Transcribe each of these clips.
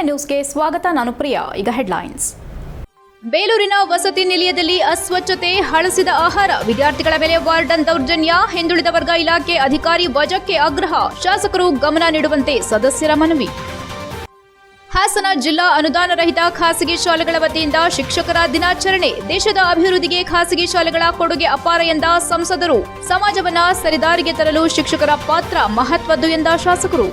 HCN ನ್ಯೂಸ್ಗೆ ಸ್ವಾಗತ. ನಾನು ಪ್ರಿಯಾ. ಈಗ ಹೆಡ್ಲೈನ್ಸ್. ಬೇಲೂರಿನ ವಸತಿ ನಿಲಯದಲ್ಲಿ ಅಸ್ವಚ್ಛತೆ, ಹಳಸಿದ ಆಹಾರ, ವಿದ್ಯಾರ್ಥಿಗಳ ಮೇಲೆ ವಾರ್ಡನ್ ದೌರ್ಜನ್ಯ, ಹಿಂದುಳಿದ ವರ್ಗ ಇಲಾಖೆ ಅಧಿಕಾರಿ ವಜಾಕ್ಕೆ ಆಗ್ರಹ, ಶಾಸಕರು ಗಮನ ನೀಡುವಂತೆ ಸದಸ್ಯರ ಮನವಿ. ಹಾಸನ ಜಿಲ್ಲಾ ಅನುದಾನ ರಹಿತ ಖಾಸಗಿ ಶಾಲೆಗಳ ವತಿಯಿಂದ ಶಿಕ್ಷಕರ ದಿನಾಚರಣೆ. ದೇಶದ ಅಭಿವೃದ್ಧಿಗೆ ಖಾಸಗಿ ಶಾಲೆಗಳ ಕೊಡುಗೆ ಅಪಾರ ಎಂದ ಸಂಸದರು. ಸಮಾಜವನ್ನ ಸರಿದಾರಿಗೆ ತರಲು ಶಿಕ್ಷಕರ ಪಾತ್ರ ಮಹತ್ವದ್ದು ಎಂದ ಶಾಸಕರು.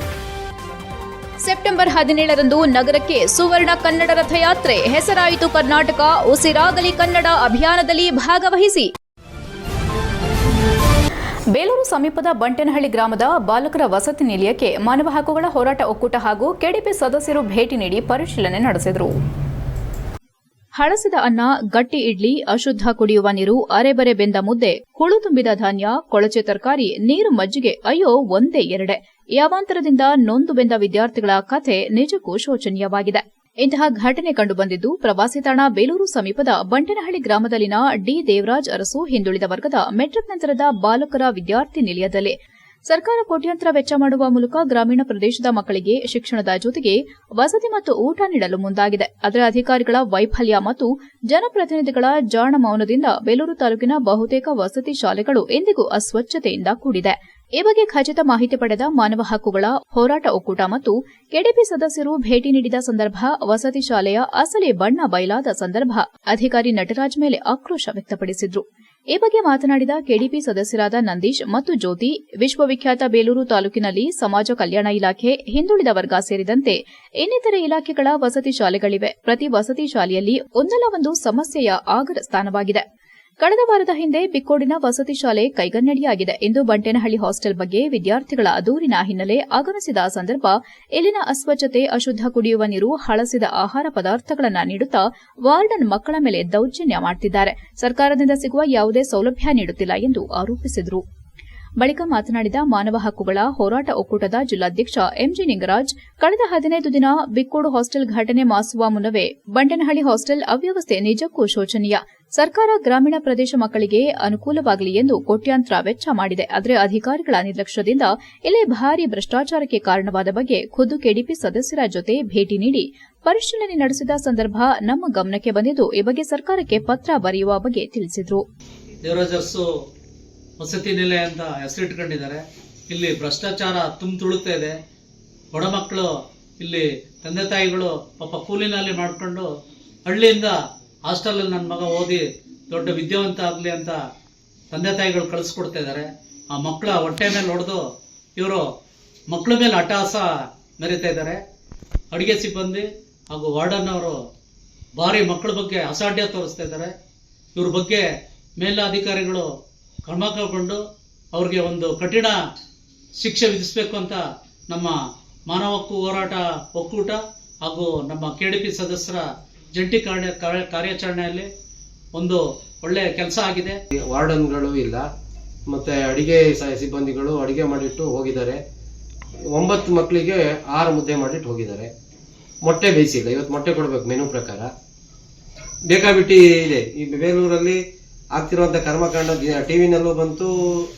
ಸೆಪ್ಟೆಂಬರ್ 17ರಂದು ನಗರಕ್ಕೆ ಸುವರ್ಣ ಕನ್ನಡ ರಥಯಾತ್ರೆ. ಹೆಸರಾಯಿತು ಕರ್ನಾಟಕ, ಉಸಿರಾಗಲಿ ಕನ್ನಡ ಅಭಿಯಾನದಲ್ಲಿ ಭಾಗವಹಿಸಿ. ಬೇಲೂರು ಸಮೀಪದ ಬಂಟೇನಹಳ್ಳಿ ಗ್ರಾಮದ ಬಾಲಕರ ವಸತಿ ನಿಲಯಕ್ಕೆ ಮಾನವ ಹಕ್ಕುಗಳ ಹೋರಾಟ ಒಕ್ಕೂಟ ಹಾಗೂ ಕೆಡಿಪಿ ಸದಸ್ಯರು ಭೇಟಿ ನೀಡಿ ಪರಿಶೀಲನೆ ನಡೆಸಿದರು. ಹಳಸಿದ ಅನ್ನ, ಗಟ್ಟಿ ಇಡ್ಲಿ, ಅಶುದ್ಧ ಕುಡಿಯುವ ನೀರು, ಅರೆಬರೆ ಬೆಂದ ಮುದ್ದೆ, ಹುಳು ತುಂಬಿದ ಧಾನ್ಯ, ಕೊಳಚೆ ತರಕಾರಿ, ನೀರು, ಮಜ್ಜಿಗೆ, ಅಯ್ಯೋ ಒಂದೇ ಎರಡೆ. ಯಾವಾಂತರದಿಂದ ನೊಂದು ಬೆಂದ ವಿದ್ಯಾರ್ಥಿಗಳ ಕಥೆ ನಿಜಕ್ಕೂ ಶೋಚನೀಯವಾಗಿದೆ. ಇಂತಹ ಘಟನೆ ಕಂಡುಬಂದಿದ್ದು ಪ್ರವಾಸಿ ತಾಣ ಬೇಲೂರು ಸಮೀಪದ ಬಂಟೇನಹಳ್ಳಿ ಗ್ರಾಮದಲ್ಲಿನ ಡಿ ದೇವರಾಜ್ ಅರಸು ಹಿಂದುಳಿದ ವರ್ಗದ ಮೆಟ್ರಿಕ್ ನಂತರದ ಬಾಲಕರ ವಿದ್ಯಾರ್ಥಿ ನಿಲಯದಲ್ಲಿ. ಸರ್ಕಾರ ಕೋಟ್ಯಾಂತರ ವೆಚ್ಚ ಮಾಡುವ ಮೂಲಕ ಗ್ರಾಮೀಣ ಪ್ರದೇಶದ ಮಕ್ಕಳಿಗೆ ಶಿಕ್ಷಣದ ಜೊತೆಗೆ ವಸತಿ ಮತ್ತು ಊಟ ನೀಡಲು ಮುಂದಾಗಿದೆ. ಆದರೆ ಅಧಿಕಾರಿಗಳ ವೈಫಲ್ಯ ಮತ್ತು ಜನಪ್ರತಿನಿಧಿಗಳ ಜಾಣ ಮೌನದಿಂದ ಬೇಲೂರು ತಾಲೂಕಿನ ಬಹುತೇಕ ವಸತಿ ಶಾಲೆಗಳು ಎಂದಿಗೂ ಅಸ್ವಚ್ಛತೆಯಿಂದ ಕೂಡಿದೆ. ಈ ಬಗ್ಗೆ ಖಚಿತ ಮಾಹಿತಿ ಪಡೆದ ಮಾನವ ಹಕ್ಕುಗಳ ಹೋರಾಟ ಒಕ್ಕೂಟ ಮತ್ತು ಕೆಡಿಪಿ ಸದಸ್ಯರು ಭೇಟಿ ನೀಡಿದ ಸಂದರ್ಭ ವಸತಿ ಶಾಲೆಯ ಅಸಲಿ ಬಣ್ಣ ಬಯಲಾದ ಸಂದರ್ಭ ಅಧಿಕಾರಿ ನಟರಾಜ್ ಮೇಲೆ ಆಕ್ರೋಶ ವ್ಯಕ್ತಪಡಿಸಿದ್ರು. ಈ ಬಗ್ಗೆ ಮಾತನಾಡಿದ ಕೆಡಿಪಿ ಸದಸ್ಯರಾದ ನಂದೀಶ್ ಮತ್ತು ಜ್ಯೋತಿ, ವಿಶ್ವವಿಖ್ಯಾತ ಬೇಲೂರು ತಾಲೂಕಿನಲ್ಲಿ ಸಮಾಜ ಕಲ್ಯಾಣ ಇಲಾಖೆ, ಹಿಂದುಳಿದ ವರ್ಗ ಸೇರಿದಂತೆ ಇನ್ನಿತರೆ ಇಲಾಖೆಗಳ ವಸತಿ ಶಾಲೆಗಳಿವೆ. ಪ್ರತಿ ವಸತಿ ಶಾಲೆಯಲ್ಲಿ ಒಂದಲ್ಲ ಒಂದು ಸಮಸ್ಯೆಯ ಆಗರ ಸ್ಥಾನವಾಗಿದೆ. ಕಳೆದ ವಾರದ ಹಿಂದೆ ಬಿಕ್ಕೋಡಿನ ವಸತಿ ಶಾಲೆ ಕೈಗನ್ನಡಿಯಾಗಿದೆ ಎಂದು ಬಂಟೇನಹಳ್ಳಿ ಹಾಸ್ಟೆಲ್ ಬಗ್ಗೆ ವಿದ್ಯಾರ್ಥಿಗಳ ದೂರಿನ ಹಿನ್ನೆಲೆ ಆಗಮಿಸಿದ ಸಂದರ್ಭ ಇಲ್ಲಿನ ಅಸ್ವಚ್ಛತೆ, ಅಶುದ್ಧ ಕುಡಿಯುವ ನೀರು, ಹಳಸಿದ ಆಹಾರ ಪದಾರ್ಥಗಳನ್ನು ನೀಡುತ್ತಾ ವಾರ್ಡನ್ ಮಕ್ಕಳ ಮೇಲೆ ದೌರ್ಜನ್ಯ ಮಾಡುತ್ತಿದ್ದಾರೆ. ಸರ್ಕಾರದಿಂದ ಸಿಗುವ ಯಾವುದೇ ಸೌಲಭ್ಯ ನೀಡುತ್ತಿಲ್ಲ ಎಂದು ಆರೋಪಿಸಿದರು. ಬಳಿಕ ಮಾತನಾಡಿದ ಮಾನವ ಹಕ್ಕುಗಳ ಹೋರಾಟ ಒಕ್ಕೂಟದ ಜಿಲ್ಲಾಧ್ಯಕ್ಷ ಎಂಜಿ ನಿಂಗರಾಜ್, ಕಳೆದ 15 ದಿನ ಬಿಕ್ಕೋಡು ಹಾಸ್ಟೆಲ್ ಘಟನೆ ಮಾಸುವ ಮುನ್ನವೇ ಬಂಟೇನಹಳ್ಳಿ ಹಾಸ್ಟೆಲ್ ಅವ್ಯವಸ್ಥೆ ನಿಜಕ್ಕೂ ಶೋಚನೀಯ. ಸರ್ಕಾರ ಗ್ರಾಮೀಣ ಪ್ರದೇಶ ಮಕ್ಕಳಿಗೆ ಅನುಕೂಲವಾಗಲಿ ಎಂದು ಕೋಟ್ಯಾಂತರ ವೆಚ್ಚ ಮಾಡಿದೆ. ಆದರೆ ಅಧಿಕಾರಿಗಳ ನಿರ್ಲಕ್ಷ್ಯದಿಂದ ಇಲ್ಲೇ ಭಾರೀ ಭ್ರಷ್ಟಾಚಾರಕ್ಕೆ ಕಾರಣವಾದ ಬಗ್ಗೆ ಖುದ್ದು ಕೆಡಿಪಿ ಸದಸ್ಯರ ಜೊತೆ ಭೇಟಿ ನೀಡಿ ಪರಿಶೀಲನೆ ನಡೆಸಿದ ಸಂದರ್ಭ ನಮ್ಮ ಗಮನಕ್ಕೆ ಬಂದಿದ್ದು, ಈ ಬಗ್ಗೆ ಸರ್ಕಾರಕ್ಕೆ ಪತ್ರ ಬರೆಯುವ ಬಗ್ಗೆ ತಿಳಿಸಿದರು. ವಸತಿ ನಿಲಯ ಅಂತ ಹೆಸರಿಟ್ಕೊಂಡಿದ್ದಾರೆ. ಇಲ್ಲಿ ಭ್ರಷ್ಟಾಚಾರ ತುಳುಕ್ತಾ ಇದೆ. ಬಡ ಮಕ್ಕಳು ಇಲ್ಲಿ ತಂದೆ ತಾಯಿಗಳು ಪಾಪ ಕೂಲಿನಲ್ಲಿ ಮಾಡಿಕೊಂಡು ಹಳ್ಳಿಯಿಂದ ಹಾಸ್ಟೆಲಲ್ಲಿ ನನ್ನ ಮಗ ಓದಿ ದೊಡ್ಡ ವಿದ್ಯಾವಂತ ಆಗಲಿ ಅಂತ ತಂದೆ ತಾಯಿಗಳು ಕಳಿಸ್ಕೊಡ್ತಾ ಇದ್ದಾರೆ. ಆ ಮಕ್ಕಳ ಹೊಟ್ಟೆ ಮೇಲೆ ಹೊಡೆದು ಇವರು ಮಕ್ಕಳ ಮೇಲೆ ಅಟ್ಟಹಾಸ ಮೆರೀತಾ ಇದ್ದಾರೆ. ಅಡುಗೆ ಸಿಬ್ಬಂದಿ ಹಾಗೂ ವಾರ್ಡನ್ ಅವರು ಭಾರಿ ಮಕ್ಕಳ ಬಗ್ಗೆ ಅಸಾಢ್ಯ ತೋರಿಸ್ತಾ ಇದ್ದಾರೆ. ಇವ್ರ ಬಗ್ಗೆ ಮೇಲಧಿಕಾರಿಗಳು ಕ್ರಮ ಕೈಗೊಂಡು ಅವ್ರಿಗೆ ಒಂದು ಕಠಿಣ ಶಿಕ್ಷೆ ವಿಧಿಸಬೇಕು ಅಂತ ನಮ್ಮ ಮಾನವ ಹಕ್ಕು ಹೋರಾಟ ಒಕ್ಕೂಟ ಹಾಗೂ ನಮ್ಮ ಕೆಡಿಪಿ ಸದಸ್ಯರ ಜಂಟಿ ಕಾರ್ಯಾಚರಣೆಯಲ್ಲಿ ಒಂದು ಒಳ್ಳೆ ಕೆಲಸ ಆಗಿದೆ. ವಾರ್ಡನ್ಗಳು ಇಲ್ಲ, ಮತ್ತೆ ಅಡಿಗೆ ಸಿಬ್ಬಂದಿಗಳು ಅಡಿಗೆ ಮಾಡಿಟ್ಟು ಹೋಗಿದ್ದಾರೆ. 9 ಮಕ್ಕಳಿಗೆ 6 ಮುದ್ದೆ ಮಾಡಿಟ್ಟು ಹೋಗಿದ್ದಾರೆ. ಮೊಟ್ಟೆ ಬೇಯಿಸಿಲ್ಲ. ಇವತ್ತು ಮೊಟ್ಟೆ ಕೊಡ್ಬೇಕು ಮೆನು ಪ್ರಕಾರ. ಬೇಕಾಬಿಟ್ಟಿ ಇದೆ ಈ ಬೇಲೂರಲ್ಲಿ ಆಗ್ತಿರುವಂತ ಕರ್ಮಕಾಂಡ. ಟಿವಿನಲ್ಲೂ ಬಂತು,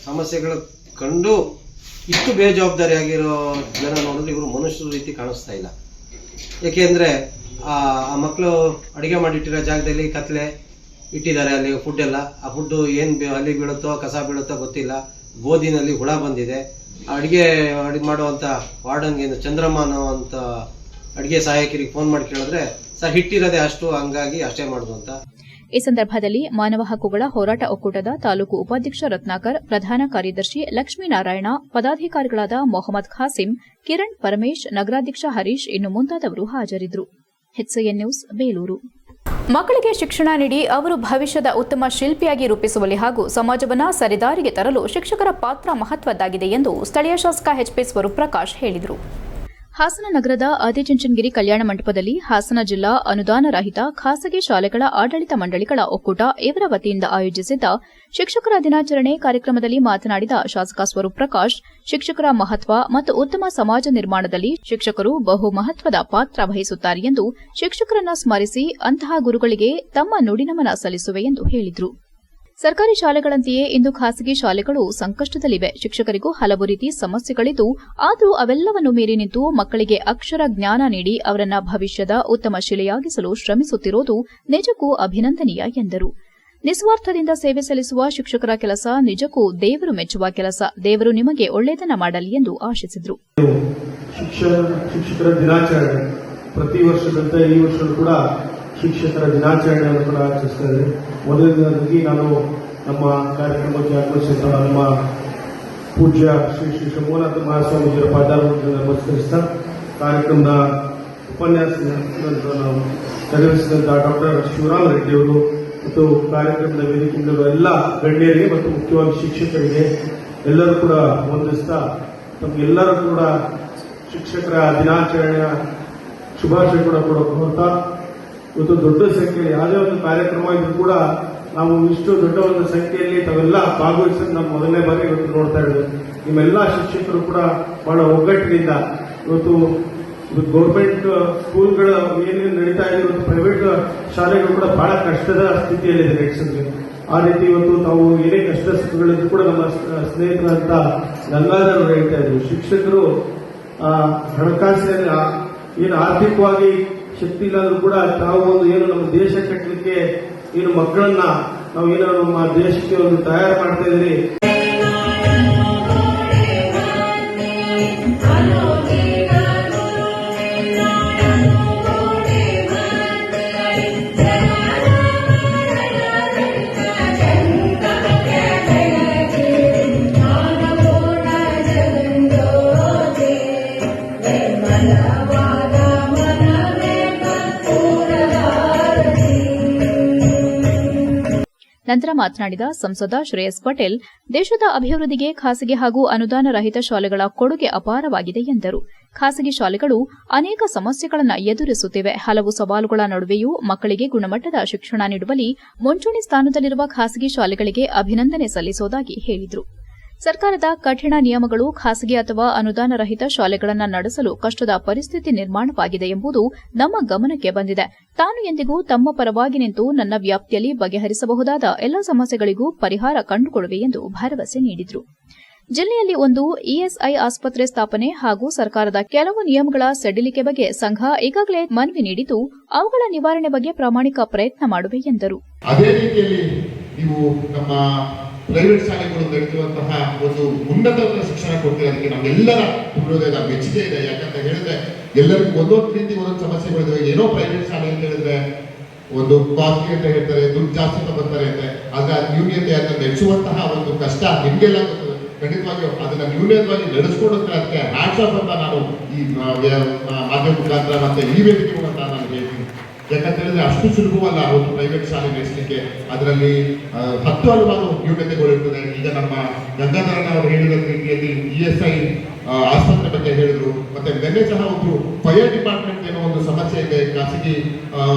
ಸಮಸ್ಯೆಗಳು ಕಂಡು ಇಷ್ಟು ಬೇಜವಾಬ್ದಾರಿ ಆಗಿರೋ ಜನ ನೋಡಿದ್ರೆ ಇವರು ಮನುಷ್ಯರ ರೀತಿ ಕಾಣಿಸ್ತಾ ಇಲ್ಲ. ಯಾಕೆಂದ್ರೆ ಆ ಮಕ್ಕಳು ಅಡಿಗೆ ಮಾಡಿಟ್ಟಿರೋ ಜಾಗದಲ್ಲಿ ಕತ್ಲೆ ಇಟ್ಟಿದ್ದಾರೆ. ಅಲ್ಲಿ ಫುಡ್ ಎಲ್ಲ, ಆ ಫುಡ್ ಏನ್ ಅಲ್ಲಿ ಬೀಳುತ್ತೋ ಕಸ ಬೀಳುತ್ತೋ ಗೊತ್ತಿಲ್ಲ. ಗೋಧಿನಲ್ಲಿ ಹುಳ ಬಂದಿದೆ. ಅಡಿಗೆ ಮಾಡುವಂತ ವಾರ್ಡನ್ಗೆ ಚಂದ್ರಮ್ಮ ಅನ್ನೋಂತ ಅಡಿಗೆ ಸಹಾಯಕರಿಗೆ ಫೋನ್ ಮಾಡಿ ಕೇಳಿದ್ರೆ, ಸರ್ ಹಿಟ್ಟಿರೋದೆ ಅಷ್ಟು, ಹಂಗಾಗಿ ಅಷ್ಟೇ ಮಾಡುದು ಅಂತ. ಈ ಸಂದರ್ಭದಲ್ಲಿ ಮಾನವ ಹಕ್ಕುಗಳ ಹೋರಾಟ ಒಕ್ಕೂಟದ ತಾಲೂಕು ಉಪಾಧ್ಯಕ್ಷ ರತ್ನಾಕರ್, ಪ್ರಧಾನ ಕಾರ್ಯದರ್ಶಿ ಲಕ್ಷ್ಮೀನಾರಾಯಣ, ಪದಾಧಿಕಾರಿಗಳಾದ ಮೊಹಮ್ಮದ್ ಖಾಸಿಂ, ಕಿರಣ್, ಪರಮೇಶ್, ನಗರಾಧ್ಯಕ್ಷ ಹರೀಶ್ ಇನ್ನು ಮುಂತಾದವರು ಹಾಜರಿದ್ದರು. HCN news, Belur. ಮಕ್ಕಳಿಗೆ ಶಿಕ್ಷಣ ನೀಡಿ ಅವರು ಭವಿಷ್ಯದ ಉತ್ತಮ ಶಿಲ್ಪಿಯಾಗಿ ರೂಪಿಸುವಲ್ಲಿ ಹಾಗೂ ಸಮಾಜವನ್ನು ಸರಿದಾರಿಗೆ ತರಲು ಶಿಕ್ಷಕರ ಪಾತ್ರ ಮಹತ್ವದ್ದಾಗಿದೆ ಎಂದು ಸ್ಥಳೀಯ ಶಾಸಕ ಎಚ್ಪಿ ಸ್ವರೂಪ್ರಕಾಶ್ ಹೇಳಿದರು. ಹಾಸನ ನಗರದ ಆದಿಚುಂಚನಗಿರಿ ಕಲ್ಯಾಣ ಮಂಟಪದಲ್ಲಿ ಹಾಸನ ಜಿಲ್ಲಾ ಅನುದಾನ ರಹಿತ ಖಾಸಗಿ ಶಾಲೆಗಳ ಆಡಳಿತ ಮಂಡಳಿಗಳ ಒಕ್ಕೂಟ ಇವರ ವತಿಯಿಂದ ಆಯೋಜಿಸಿದ್ದ ಶಿಕ್ಷಕರ ದಿನಾಚರಣೆ ಕಾರ್ಯಕ್ರಮದಲ್ಲಿ ಮಾತನಾಡಿದ ಶಾಸಕ ಸ್ವರೂಪ್ರಕಾಶ್, ಶಿಕ್ಷಕರ ಮಹತ್ವ ಮತ್ತು ಉತ್ತಮ ಸಮಾಜ ನಿರ್ಮಾಣದಲ್ಲಿ ಶಿಕ್ಷಕರು ಬಹು ಮಹತ್ವದ ಪಾತ್ರ ವಹಿಸುತ್ತಾರೆ ಎಂದು ಶಿಕ್ಷಕರನ್ನ ಸ್ಮರಿಸಿ ಅಂತಹ ಗುರುಗಳಿಗೆ ತಮ್ಮ ನುಡಿನಮನ ಸಲ್ಲಿಸುವೆ ಎಂದು ಹೇಳಿದರು. ಸರ್ಕಾರಿ ಶಾಲೆಗಳಂತೆಯೇ ಇಂದು ಖಾಸಗಿ ಶಾಲೆಗಳು ಸಂಕಷ್ಟದಲ್ಲಿವೆ. ಶಿಕ್ಷಕರಿಗೂ ಹಲವು ರೀತಿ ಸಮಸ್ಯೆಗಳಿದ್ದು, ಆದರೂ ಅವೆಲ್ಲವನ್ನು ಮೀರಿ ನಿಂತು ಮಕ್ಕಳಿಗೆ ಅಕ್ಷರ ಜ್ಞಾನ ನೀಡಿ ಅವರನ್ನ ಭವಿಷ್ಯದ ಉತ್ತಮ ಶಿಲೆಯಾಗಿಸಲು ಶ್ರಮಿಸುತ್ತಿರುವುದು ನಿಜಕ್ಕೂ ಅಭಿನಂದನೀಯ ಎಂದರು. ನಿಸ್ವಾರ್ಥದಿಂದ ಸೇವೆ ಸಲ್ಲಿಸುವ ಶಿಕ್ಷಕರ ಕೆಲಸ ನಿಜಕ್ಕೂ ದೇವರು ಮೆಚ್ಚುವ ಕೆಲಸ. ದೇವರು ನಿಮಗೆ ಒಳ್ಳೆಯದನ್ನ ಮಾಡಲಿ ಎಂದು ಆಶಿಸಿದರು. ಶಿಕ್ಷಕರ ದಿನಾಚರಣೆ ಪ್ರತಿ ವರ್ಷದಂತೆ ಈ ವರ್ಷವೂ ಕೂಡ ಶಿಕ್ಷಕರ ದಿನಾಚರಣೆಯನ್ನು ಕೂಡ ಆಚರಿಸ್ತಾ ಇದೆ. ಮೊದಲನೇದಾಗಿ ನಾನು ನಮ್ಮ ಕಾರ್ಯಕ್ರಮಕ್ಕೆ ಆಗಮಿಸಿದ ನಮ್ಮ ಪೂಜ್ಯ ಶ್ರೀ ಶ್ರೀ ಶಂಭುನಾಥ ಮಹಾಸ್ವಾಮೀಜಿಯವರ ಪಾದಾರವನ್ನು ನಮಸ್ಕರಿಸಿದ ಕಾರ್ಯಕ್ರಮದ ಉಪನ್ಯಾಸ ನೆರವೇರಿಸಿದಂತಹ ಡಾಕ್ಟರ್ ಶಿವರಾಮ್ ರೆಡ್ಡಿ ಅವರು ಮತ್ತು ಕಾರ್ಯಕ್ರಮದ ವೇದಿಕೆಯಿಂದ ಎಲ್ಲ ಗಣ್ಯರಿಗೆ ಮತ್ತು ಮುಖ್ಯವಾಗಿ ಶಿಕ್ಷಕರಿಗೆ ಎಲ್ಲರೂ ಕೂಡ ವಂದಿಸ್ತಾ ತಮಗೆಲ್ಲರೂ ಕೂಡ ಶಿಕ್ಷಕರ ದಿನಾಚರಣೆಯ ಶುಭಾಶಯ ಕೂಡ ಕೋರ್ತಾ, ಇವತ್ತು ದೊಡ್ಡ ಸಂಖ್ಯೆಯಲ್ಲಿ ಯಾವುದೇ ಒಂದು ಕಾರ್ಯಕ್ರಮ ಇದ್ರೂ ಕೂಡ ನಾವು ಇಷ್ಟು ದೊಡ್ಡ ಒಂದು ಸಂಖ್ಯೆಯಲ್ಲಿ ತಾವೆಲ್ಲ ಭಾಗವಹಿಸೋದು ನಮ್ಮ ಮೊದಲನೇ ಬಾರಿ ಇವತ್ತು ನೋಡ್ತಾ ಇದ್ದೇವೆ. ನಿಮ್ಮೆಲ್ಲ ಶಿಕ್ಷಕರು ಕೂಡ ಬಹಳ ಒಗ್ಗಟ್ಟಿನಿಂದ ಇವತ್ತು ಗೌರ್ಮೆಂಟ್ ಸ್ಕೂಲ್ಗಳ ಏನೇನು ನಡೀತಾ ಇದೆ, ಇವತ್ತು ಪ್ರೈವೇಟ್ ಶಾಲೆಗಳು ಕೂಡ ಬಹಳ ಕಷ್ಟದ ಸ್ಥಿತಿಯಲ್ಲಿದೆ ನಡೆಸೋದು. ಆ ರೀತಿ ಇವತ್ತು ತಾವು ಏನೇ ಕಷ್ಟ ಸುಖಗಳಿದ್ರು ಕೂಡ ನಮ್ಮ ಸ್ನೇಹಿತರಂತ ಗಂಗಾಧರ್ ಹೇಳ್ತಾ ಇದ್ರು, ಶಿಕ್ಷಕರು ಹಣಕಾಸಿನ ಏನು ಆರ್ಥಿಕವಾಗಿ ಶಕ್ತಿ ಇಲ್ಲಾದ್ರೂ ಕೂಡ ತಾವು ಒಂದು ಏನು ನಮ್ಮ ದೇಶ ಕಟ್ಟಲಿಕ್ಕೆ ಏನು ಮಕ್ಕಳನ್ನ ನಾವು ಏನೋ ನಮ್ಮ ದೇಶಕ್ಕೆ ಒಂದು ತಯಾರು ಮಾಡ್ತಾ ಇದ್ದೀವಿ. ನಂತರ ಮಾತನಾಡಿದ ಸಂಸದ ಶ್ರೇಯಸ್ ಪಟೇಲ್, ದೇಶದ ಅಭಿವೃದ್ಧಿಗೆ ಖಾಸಗಿ ಹಾಗೂ ಅನುದಾನ ರಹಿತ ಶಾಲೆಗಳ ಕೊಡುಗೆ ಅಪಾರವಾಗಿದೆ ಎಂದರು. ಖಾಸಗಿ ಶಾಲೆಗಳು ಅನೇಕ ಸಮಸ್ಯೆಗಳನ್ನು ಎದುರಿಸುತ್ತಿವೆ. ಹಲವು ಸವಾಲುಗಳ ನಡುವೆಯೂ ಮಕ್ಕಳಿಗೆ ಗುಣಮಟ್ಟದ ಶಿಕ್ಷಣ ನೀಡುವಲ್ಲಿ ಮುಂಚೂಣಿ ಸ್ಥಾನದಲ್ಲಿರುವ ಖಾಸಗಿ ಶಾಲೆಗಳಿಗೆ ಅಭಿನಂದನೆ ಸಲ್ಲಿಸುವುದಾಗಿ ಹೇಳಿದರು. ಸರ್ಕಾರದ ಕಠಿಣ ನಿಯಮಗಳು ಖಾಸಗಿ ಅಥವಾ ಅನುದಾನ ರಹಿತ ಶಾಲೆಗಳನ್ನು ನಡೆಸಲು ಕಷ್ಟದ ಪರಿಸ್ಥಿತಿ ನಿರ್ಮಾಣವಾಗಿದೆ ಎಂಬುದು ನಮ್ಮ ಗಮನಕ್ಕೆ ಬಂದಿದೆ. ತಾನು ಎಂದಿಗೂ ತಮ್ಮ ಪರವಾಗಿ ನಿಂತು ನನ್ನ ವ್ಯಾಪ್ತಿಯಲ್ಲಿ ಬಗೆಹರಿಸಬಹುದಾದ ಎಲ್ಲ ಸಮಸ್ಯೆಗಳಿಗೂ ಪರಿಹಾರ ಕಂಡುಕೊಳ್ಳುವೆ ಎಂದು ಭರವಸೆ ನೀಡಿದರು. ಜಿಲ್ಲೆಯಲ್ಲಿ ಒಂದು ಇಎಸ್ಐ ಆಸ್ಪತ್ರೆ ಸ್ಥಾಪನೆ ಹಾಗೂ ಸರ್ಕಾರದ ಕೆಲವು ನಿಯಮಗಳ ಸಡಿಲಿಕೆ ಬಗ್ಗೆ ಸಂಘ ಈಗಾಗಲೇ ಮನವಿ ನೀಡಿದ್ದು, ಅವುಗಳ ನಿವಾರಣೆ ಬಗ್ಗೆ ಪ್ರಾಮಾಣಿಕ ಪ್ರಯತ್ನ ಮಾಡುವೆ ಎಂದರು. ಅದೇ ರೀತಿಯಲ್ಲಿ ನೀವು ನಮ್ಮ ಪ್ರೈವೇಟ್ ಶಾಲೆಗಳು ನಡೆಸುವಂತಹ ಒಂದು ಉನ್ನತ ಶಿಕ್ಷಣ ಕೊಡ್ತಿರೋದಕ್ಕೆ ನಮ್ಮೆಲ್ಲರ ಹೃದಯದ ಮೆಚ್ಚುಗೆ ಇದೆ. ಯಾಕಂತ ಹೇಳಿದ್ರೆ ಎಲ್ಲರಿಗೂ ಒಂದೊಂದು ರೀತಿ ಒಂದೊಂದು ಸಮಸ್ಯೆಗಳಿವೆ. ಏನೋ ಪ್ರೈವೇಟ್ ಶಾಲೆ ಅಂತ ಹೇಳಿದ್ರೆ ಒಂದು ಕಾಸ್ಟ್ಲಿ ಅಂತ ಹೇಳ್ತಾರೆ, ದುಡ್ಡು ಜಾಸ್ತಿ ತಗೋತಾರೆ ಅಂತೆ, ಆದ್ರೆ ನ್ಯೂನ್ಯತೆ ಅಂತ ನಡೆಸುವಂತಹ ಒಂದು ಕಷ್ಟ ನಿಮ್ಗೆಲ್ಲ ಖಂಡಿತವಾಗಿಯೂ ಅದನ್ನ ನ್ಯೂನ್ಯತವಾಗಿ ನಡೆಸ್ಕೊಡುತ್ತೆ. ಅದಕ್ಕೆ ಹ್ಯಾಟ್ಸ್ ಆಫ್ ಅಂತ ನಾನು ಈ ಮಾಧ್ಯಮ ಮುಖಾಂತರ ಮತ್ತೆ ಈ ವೇದಿಕೆ ಮುಖಾಂತರ ನಾನು ಹೇಳ್ತೀನಿ. ಯಾಕಂತ ಹೇಳಿದ್ರೆ ಅಷ್ಟು ಸುಲಭವಲ್ಲ ಒಂದು ಪ್ರೈವೇಟ್ ಶಾಲೆ ನಡೆಸಲಿಕ್ಕೆ. ಅದರಲ್ಲಿ 10 ಹಲವಾರು ನ್ಯೂನತೆಗಳಿರ್ತದೆ. ಈಗ ನಮ್ಮ ಗಂಗಾಧರನ ಅವರು ಹೇಳಿದ ರೀತಿಯಲ್ಲಿ ಇಎಸ್ಐ ಆಸ್ಪತ್ರೆ ಬಗ್ಗೆ ಹೇಳಿದ್ರು. ಮತ್ತೆ ನಿನ್ನೆ ಸಹ ಒಂದು ಫೈರ್ ಡಿಪಾರ್ಟ್ಮೆಂಟ್ ಏನೋ ಒಂದು ಸಮಸ್ಯೆ ಇದೆ ಖಾಸಗಿ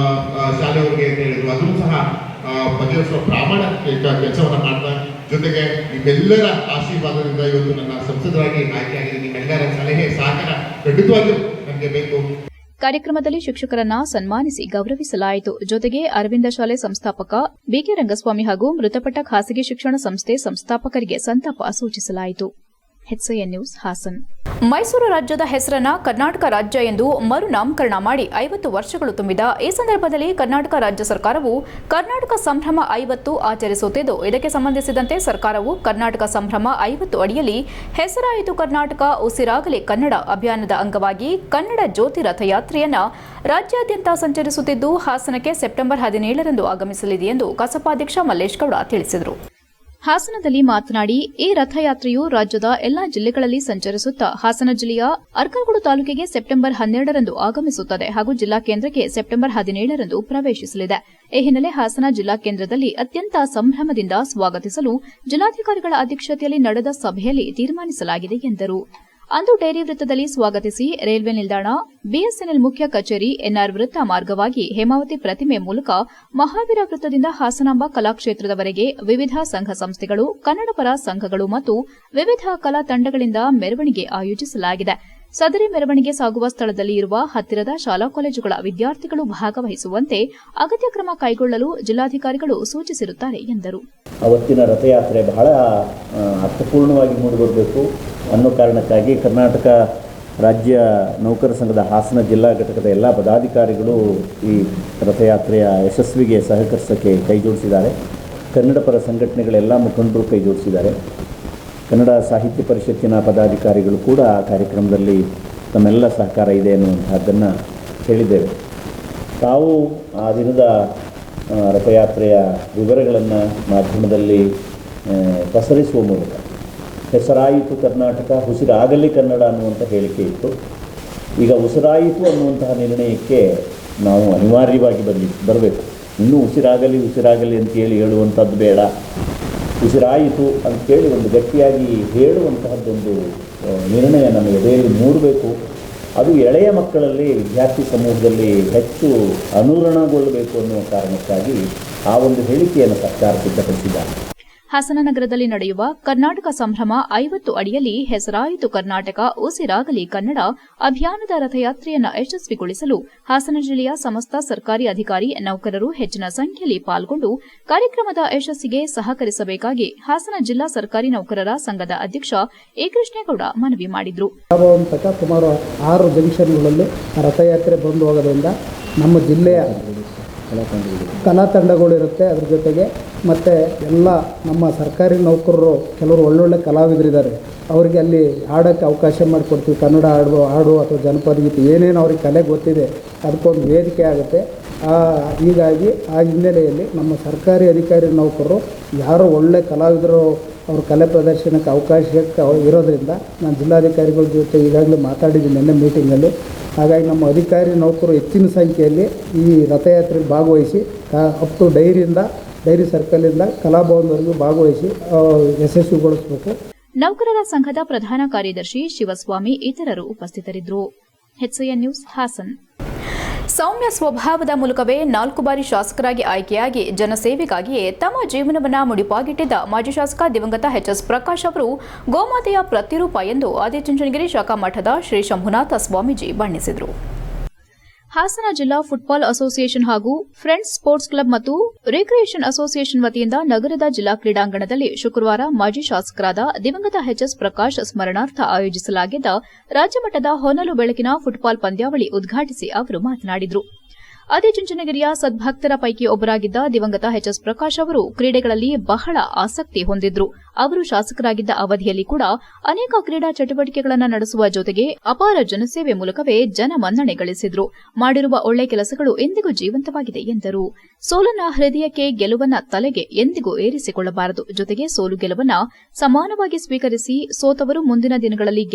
ಶಾಲೆಯವರಿಗೆ ಅಂತ ಹೇಳಿದ್ರು. ಅದನ್ನು ಸಹ ಬಗೆಹರಿಸುವ ಪ್ರಾಮಾಣಿಕ ಕೆಲಸವನ್ನ ಮಾಡ್ತಾ, ಜೊತೆಗೆ ನಿಮ್ಮೆಲ್ಲರ ಆಶೀರ್ವಾದದಿಂದ ಇವತ್ತು ನನ್ನ ಸಂಸದರಾಗಿ ಆಯ್ಕೆಯಾಗಿದೆ. ನಿಮ್ಮೆಲ್ಲರ ಸಲಹೆ ಸಹಕಾರ ಖಂಡಿತವಾಗಿಯೂ ನನಗೆ ಬೇಕು. ಕಾರ್ಯಕ್ರಮದಲ್ಲಿ ಶಿಕ್ಷಕರನ್ನ ಸನ್ಮಾನಿಸಿ ಗೌರವಿಸಲಾಯಿತು. ಜೊತೆಗೆ ಅರವಿಂದ ಶಾಲೆ ಸಂಸ್ಥಾಪಕ ಬಿಕೆ ರಂಗಸ್ವಾಮಿ ಹಾಗೂ ಮೃತಪಟ್ಟ ಖಾಸಗಿ ಶಿಕ್ಷಣ ಸಂಸ್ಥೆ ಸಂಸ್ಥಾಪಕರಿಗೆ ಸಂತಾಪ ಸೂಚಿಸಲಾಯಿತು. HCN news Haasan. ಮೈಸೂರು ರಾಜ್ಯದ ಹೆಸರನ್ನ ಕರ್ನಾಟಕ ರಾಜ್ಯ ಎಂದು ಮರು ನಾಮಕರಣ ಮಾಡಿ 50 ವರ್ಷಗಳು ತುಂಬಿದ ಈ ಸಂದರ್ಭದಲ್ಲಿ ಕರ್ನಾಟಕ ರಾಜ್ಯ ಸರ್ಕಾರವು ಕರ್ನಾಟಕ ಸಂಭ್ರಮ 50 ಆಚರಿಸುತ್ತಿದ್ದು, ಇದಕ್ಕೆ ಸಂಬಂಧಿಸಿದಂತೆ ಸರ್ಕಾರವು ಕರ್ನಾಟಕ ಸಂಭ್ರಮ 50 ಅಡಿಯಲ್ಲಿ ಹೆಸರಾಯಿತು ಕರ್ನಾಟಕ ಉಸಿರಾಗಲಿ ಕನ್ನಡ ಅಭಿಯಾನದ ಅಂಗವಾಗಿ ಕನ್ನಡ ಜ್ಯೋತಿ ರಥಯಾತ್ರೆಯನ್ನ ರಾಜ್ಯಾದ್ಯಂತ ಸಂಚರಿಸುತ್ತಿದ್ದು, ಹಾಸನಕ್ಕೆ ಸೆಪ್ಟೆಂಬರ್ 17ರಂದು ಆಗಮಿಸಲಿದೆ ಎಂದು ಕಸಪಾಧ್ಯಕ್ಷ ಮಲ್ಲೇಶ್ ಗೌಡ ತಿಳಿಸಿದರು. ಹಾಸನದಲ್ಲಿ ಮಾತನಾಡಿ, ಈ ರಥಯಾತ್ರೆಯು ರಾಜ್ಯದ ಎಲ್ಲಾ ಜಿಲ್ಲೆಗಳಲ್ಲಿ ಸಂಚರಿಸುತ್ತಾ ಹಾಸನ ಜಿಲ್ಲೆಯ ಅರ್ಕಲಗೂಡು ತಾಲೂಕಿಗೆ ಸೆಪ್ಟೆಂಬರ್ 12ರಂದು ಆಗಮಿಸುತ್ತದೆ ಹಾಗೂ ಜಿಲ್ಲಾ ಕೇಂದ್ರಕ್ಕೆ ಸೆಪ್ಟೆಂಬರ್ 17ರಂದು ಪ್ರವೇಶಿಸಲಿದೆ. ಈ ಹಿನ್ನೆಲೆ ಹಾಸನ ಜಿಲ್ಲಾ ಕೇಂದ್ರದಲ್ಲಿ ಅತ್ಯಂತ ಸಂಭ್ರಮದಿಂದ ಸ್ವಾಗತಿಸಲು ಜಿಲ್ಲಾಧಿಕಾರಿಗಳ ಅಧ್ಯಕ್ಷತೆಯಲ್ಲಿ ನಡೆದ ಸಭೆಯಲ್ಲಿ ತೀರ್ಮಾನಿಸಲಾಗಿದೆ ಎಂದರು. ಅಂದು ಡೇರಿ ವೃತ್ತದಲ್ಲಿ ಸ್ವಾಗತಿಸಿ ರೈಲ್ವೆ ನಿಲ್ದಾಣ, ಬಿಎಸ್ಎನ್ಎಲ್ ಮುಖ್ಯ ಕಚೇರಿ, ಎನ್ಆರ್ ವೃತ್ತ ಮಾರ್ಗವಾಗಿ ಹೇಮಾವತಿ ಪ್ರತಿಮೆ ಮೂಲಕ ಮಹಾವೀರ ವೃತ್ತದಿಂದ ಹಾಸನಾಂಬ ಕಲಾಕ್ಷೇತ್ರದವರೆಗೆ ವಿವಿಧ ಸಂಘ ಸಂಸ್ಥೆಗಳು, ಕನ್ನಡಪರ ಸಂಘಗಳು ಮತ್ತು ವಿವಿಧ ಕಲಾ ತಂಡಗಳಿಂದ ಮೆರವಣಿಗೆ ಆಯೋಜಿಸಲಾಗಿದೆ. ಸದರಿ ಮೆರವಣಿಗೆ ಸಾಗುವ ಸ್ಥಳದಲ್ಲಿ ಇರುವ ಹತ್ತಿರದ ಶಾಲಾ ಕಾಲೇಜುಗಳ ವಿದ್ಯಾರ್ಥಿಗಳು ಭಾಗವಹಿಸುವಂತೆ ಅಗತ್ಯ ಕ್ರಮ ಕೈಗೊಳ್ಳಲು ಜಿಲ್ಲಾಧಿಕಾರಿಗಳು ಸೂಚಿಸಿರುತ್ತಾರೆ ಎಂದರು. ಅವತ್ತಿನ ರಥಯಾತ್ರೆ ಬಹಳ ಅರ್ಥಪೂರ್ಣವಾಗಿ ಮೂಡಿಬರಬೇಕು ಅನ್ನೋ ಕಾರಣಕ್ಕಾಗಿ ಕರ್ನಾಟಕ ರಾಜ್ಯ ನೌಕರ ಸಂಘದ ಹಾಸನ ಜಿಲ್ಲಾ ಘಟಕದ ಎಲ್ಲ ಪದಾಧಿಕಾರಿಗಳು ಈ ರಥಯಾತ್ರೆಯ ಯಶಸ್ವಿಗೆ ಸಹಕರಿಸೋಕ್ಕೆ ಕೈಜೋಡಿಸಿದ್ದಾರೆ. ಕನ್ನಡ ಪರ ಸಂಘಟನೆಗಳೆಲ್ಲ ಮುಖಂಡರು ಕೈಜೋಡಿಸಿದ್ದಾರೆ. ಕನ್ನಡ ಸಾಹಿತ್ಯ ಪರಿಷತ್ತಿನ ಪದಾಧಿಕಾರಿಗಳು ಕೂಡ ಆ ಕಾರ್ಯಕ್ರಮದಲ್ಲಿ ತಮ್ಮೆಲ್ಲ ಸಹಕಾರ ಇದೆ ಅನ್ನುವಂಥದ್ದನ್ನು ಹೇಳಿದ್ದೇವೆ. ತಾವು ಆ ದಿನದ ರಥಯಾತ್ರೆಯ ವಿವರಗಳನ್ನು ಮಾಧ್ಯಮದಲ್ಲಿ ಪಸರಿಸುವ ಮೂಲಕ ಹೆಸರಾಯಿತು ಕರ್ನಾಟಕ, ಉಸಿರಾಗಲಿ ಕನ್ನಡ ಅನ್ನುವಂಥ ಹೇಳಿಕೆ ಇತ್ತು. ಈಗ ಉಸಿರಾಯಿತು ಅನ್ನುವಂತಹ ನಿರ್ಣಯಕ್ಕೆ ನಾವು ಅನಿವಾರ್ಯವಾಗಿ ಬರಬೇಕು. ಇನ್ನೂ ಉಸಿರಾಗಲಿ ಅಂತೇಳಿ ಹೇಳುವಂಥದ್ದು ಬೇಡ, ಉಸಿರಾಯಿತು ಅಂತೇಳಿ ಒಂದು ಗಟ್ಟಿಯಾಗಿ ಹೇಳುವಂತಹದ್ದೊಂದು ನಿರ್ಣಯ ನಮ್ಮ ಎದೆಯಲ್ಲಿ ಮೂಡಬೇಕು. ಅದು ಎಳೆಯ ಮಕ್ಕಳಲ್ಲಿ, ವಿದ್ಯಾರ್ಥಿ ಸಮೂಹದಲ್ಲಿ ಹೆಚ್ಚು ಅನುರಣನಗೊಳ್ಳಬೇಕು ಅನ್ನುವ ಕಾರಣಕ್ಕಾಗಿ ಆ ಒಂದು ಹೇಳಿಕೆಯನ್ನು ಸರ್ಕಾರ ಸಿದ್ಧಪಡಿಸಿದ್ದಾರೆ. ಹಾಸನ ನಗರದಲ್ಲಿ ನಡೆಯುವ ಕರ್ನಾಟಕ ಸಂಭ್ರಮ 50 ಅಡಿಯಲ್ಲಿ ಹೆಸರಾಯಿತು ಕರ್ನಾಟಕ ಉಸಿರಾಗಲಿ ಕನ್ನಡ ಅಭಿಯಾನದ ರಥಯಾತ್ರೆಯನ್ನು ಯಶಸ್ವಿಗೊಳಿಸಲು ಹಾಸನ ಜಿಲ್ಲೆಯ ಸಮಸ್ತ ಸರ್ಕಾರಿ ಅಧಿಕಾರಿ ನೌಕರರು ಹೆಚ್ಚಿನ ಸಂಖ್ಯೆಯಲ್ಲಿ ಪಾಲ್ಗೊಂಡು ಕಾರ್ಯಕ್ರಮದ ಯಶಸ್ಸಿಗೆ ಸಹಕರಿಸಬೇಕಾಗಿ ಹಾಸನ ಜಿಲ್ಲಾ ಸರ್ಕಾರಿ ನೌಕರರ ಸಂಘದ ಅಧ್ಯಕ್ಷ ಎ ಕೃಷ್ಣೇಗೌಡ ಮನವಿ ಮಾಡಿದರು. ಸುಮಾರು 6 ಜಂಕ್ಷನ್ಗಳಲ್ಲಿ ರಥಯಾತ್ರೆ ಬಂದು ಹೋಗೋದ್ರಿಂದ ನಮ್ಮ ಜಿಲ್ಲೆಯ ಕಲಾ ತಂಡಗಳಿರುತ್ತೆ. ಅದ್ರ ಜೊತೆಗೆ ಮತ್ತು ಎಲ್ಲ ನಮ್ಮ ಸರ್ಕಾರಿ ನೌಕರರು ಕೆಲವರು ಒಳ್ಳೊಳ್ಳೆ ಕಲಾವಿದರಿದ್ದಾರೆ, ಅವರಿಗೆ ಅಲ್ಲಿ ಹಾಡೋಕ್ಕೆ ಅವಕಾಶ ಮಾಡಿಕೊಡ್ತೀವಿ. ಕನ್ನಡ ಹಾಡು ಅಥವಾ ಜನಪದ ಗೀತೆ ಏನೇನು ಅವ್ರಿಗೆ ಕಲೆ ಗೊತ್ತಿದೆ ಅದಕ್ಕೊಂದು ವೇದಿಕೆ ಆಗುತ್ತೆ. ಹೀಗಾಗಿ ಆ ಹಿನ್ನೆಲೆಯಲ್ಲಿ ನಮ್ಮ ಸರ್ಕಾರಿ ಅಧಿಕಾರಿ ನೌಕರರು ಯಾರೋ ಒಳ್ಳೆ ಕಲಾವಿದರು ಅವ್ರ ಕಲೆ ಪ್ರದರ್ಶನಕ್ಕೆ ಅವಕಾಶಕ್ಕೆ ಇರೋದ್ರಿಂದ ನಾನು ಜಿಲ್ಲಾಧಿಕಾರಿಗಳ ಜೊತೆ ಈಗಾಗಲೇ ಮಾತಾಡಿದ್ದೀನಿ ನಿನ್ನೆ ಮೀಟಿಂಗಲ್ಲಿ. ಹಾಗಾಗಿ ನಮ್ಮ ಅಧಿಕಾರಿ ನೌಕರರು ಹೆಚ್ಚಿನ ಸಂಖ್ಯೆಯಲ್ಲಿ ಈ ರಥಯಾತ್ರೆಯಲ್ಲಿ ಭಾಗವಹಿಸಿ ಅಪ್ ಟು ಡೈರಿ ಸರ್ಕಲಿಂದ ಕಲಾಭವನವರೆಗೂ ಭಾಗವಹಿಸಿ ಯಶಸ್ವಿಗೊಳಿಸಬೇಕು. ನೌಕರರ ಸಂಘದ ಪ್ರಧಾನ ಕಾರ್ಯದರ್ಶಿ ಶಿವಸ್ವಾಮಿ ಇತರರು ಉಪಸ್ಥಿತರಿದ್ದರು. HCN news Haasan. ಸೌಮ್ಯ ಸ್ವಭಾವದ ಮೂಲಕವೇ 4 ಬಾರಿ ಶಾಸಕರಾಗಿ ಆಯ್ಕೆಯಾಗಿ ಜನಸೇವೆಗಾಗಿಯೇ ತಮ್ಮ ಜೀವನವನ್ನು ಮುಡಿಪಾಗಿಟ್ಟಿದ್ದ ಮಾಜಿ ಶಾಸಕ ದಿವಂಗತ HS ಪ್ರಕಾಶ್ ಅವರು ಗೋಮಾತೆಯ ಪ್ರತಿರೂಪ ಎಂದು ಆದಿಚುಂಚನಗಿರಿ ಶಾಖಾ ಮಠದ ಶ್ರೀ ಶಂಭುನಾಥ ಸ್ವಾಮೀಜಿ ಬಣ್ಣಿಸಿದರು. ಹಾಸನ ಜಿಲ್ಲಾ ಫುಟ್ಬಾಲ್ ಅಸೋಸಿಯೇಷನ್ ಹಾಗೂ ಫ್ರೆಂಡ್ಸ್ ಸ್ಪೋರ್ಟ್ಸ್ ಕ್ಲಬ್ ಮತ್ತು ರಿಕ್ರಿಯೇಷನ್ ಅಸೋಸಿಯೇಷನ್ ವತಿಯಿಂದ ನಗರದ ಜಿಲ್ಲಾ ಕ್ರೀಡಾಂಗಣದಲ್ಲಿ ಶುಕ್ರವಾರ ಮಾಜಿ ಶಾಸಕರಾದ ದಿವಂಗತ HS ಪ್ರಕಾಶ್ ಸ್ಮರಣಾರ್ಥ ಆಯೋಜಿಸಲಾಗಿದ್ದ ರಾಜ್ಯಮಟ್ಟದ ಹೊನಲು ಬೆಳಕಿನ ಫುಟ್ಬಾಲ್ ಪಂದ್ಯಾವಳಿ ಉದ್ಘಾಟಿಸಿ ಅವರು ಮಾತನಾಡಿದರು. ಆದಿಚುಂಚನಗಿರಿಯ ಸದ್ಭಕ್ತರ ಪೈಕಿ ಒಬ್ಬರಾಗಿದ್ದ ದಿವಂಗತ HS ಪ್ರಕಾಶ್ ಅವರು ಕ್ರೀಡೆಗಳಲ್ಲಿ ಬಹಳ ಆಸಕ್ತಿ ಹೊಂದಿದ್ರು. ಅವರು ಶಾಸಕರಾಗಿದ್ದ ಅವಧಿಯಲ್ಲಿ ಕೂಡ ಅನೇಕ ಕ್ರೀಡಾ ಚಟುವಟಿಕೆಗಳನ್ನು ನಡೆಸುವ ಜೊತೆಗೆ ಅಪಾರ ಜನಸೇವೆ ಮೂಲಕವೇ ಜನಮನ್ನಣೆ ಗಳಿಸಿದ್ರು. ಮಾಡಿರುವ ಒಳ್ಳೆ ಕೆಲಸಗಳು ಎಂದಿಗೂ ಜೀವಂತವಾಗಿದೆ ಎಂದರು. ಸೋಲನ್ನ ಹೃದಯಕ್ಕೆ, ಗೆಲುವನ್ನ ತಲೆಗೆ ಎಂದಿಗೂ ಏರಿಸಿಕೊಳ್ಳಬಾರದು. ಜೊತೆಗೆ ಸೋಲು ಗೆಲುವನ್ನ ಸಮಾನವಾಗಿ ಸ್ವೀಕರಿಸಿ ಸೋತವರು ಮುಂದಿನ ದಿನಗಳಲ್ಲಿ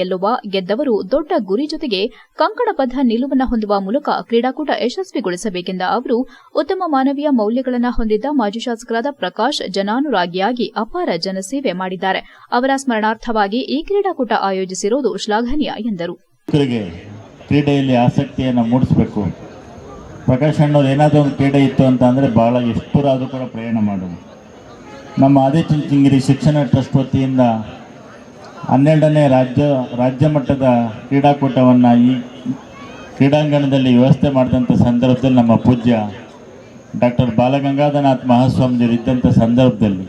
ಗೆದ್ದವರು ದೊಡ್ಡ ಗುರಿ ಜೊತೆಗೆ ಕಂಕಣಬದ್ಧ ನಿಲುವನ್ನ ಹೊಂದುವ ಮೂಲಕ ಕ್ರೀಡಾಕೂಟ ಯಶಸ್ವಿಗೊಳಿಸಬೇಕೆಂದ ಅವರು ಉತ್ತಮ ಮಾನವೀಯ ಮೌಲ್ಯಗಳನ್ನು ಹೊಂದಿದ್ದ ಮಾಜಿ ಶಾಸಕರಾದ ಪ್ರಕಾಶ್ ಜನಾನುರಾಗಿಯಾಗಿ ಅಪಾರ ಜನಸೇವೆ ಮಾಡಿದ್ದಾರೆ. ಅವರ ಸ್ಮರಣಾರ್ಥವಾಗಿ ಈ ಕ್ರೀಡಾಕೂಟ ಆಯೋಜಿಸಿರುವುದು ಶ್ಲಾಘನೀಯ ಎಂದರು. ಕ್ರೀಡೆಯಲ್ಲಿ ಆಸಕ್ತಿಯನ್ನು ಮೂಡಿಸಬೇಕು. ಪ್ರಕಾಶ್ ಅಣ್ಣವ್ರು ಏನಾದರೂ ಒಂದು ಕ್ರೀಡೆ ಇತ್ತು ಅಂತ ಅಂದರೆ ಭಾಳ ಎಷ್ಟು ದೂರ ಆದರೂ ಕೂಡ ಪ್ರಯಾಣ ಮಾಡೋದು. ನಮ್ಮ ಆದಿಚುಂಚನಗಿರಿ ಶಿಕ್ಷಣ ಟ್ರಸ್ಟ್ ವತಿಯಿಂದ 12ನೇ ರಾಜ್ಯ ಮಟ್ಟದ ಕ್ರೀಡಾಕೂಟವನ್ನು ಈ ಕ್ರೀಡಾಂಗಣದಲ್ಲಿ ವ್ಯವಸ್ಥೆ ಮಾಡಿದಂಥ ಸಂದರ್ಭದಲ್ಲಿ ನಮ್ಮ ಪೂಜ್ಯ ಡಾಕ್ಟರ್ ಬಾಲಗಂಗಾಧರನಾಥ್ ಮಹಾಸ್ವಾಮಿಯವರು ಇದ್ದಂಥ ಸಂದರ್ಭದಲ್ಲಿ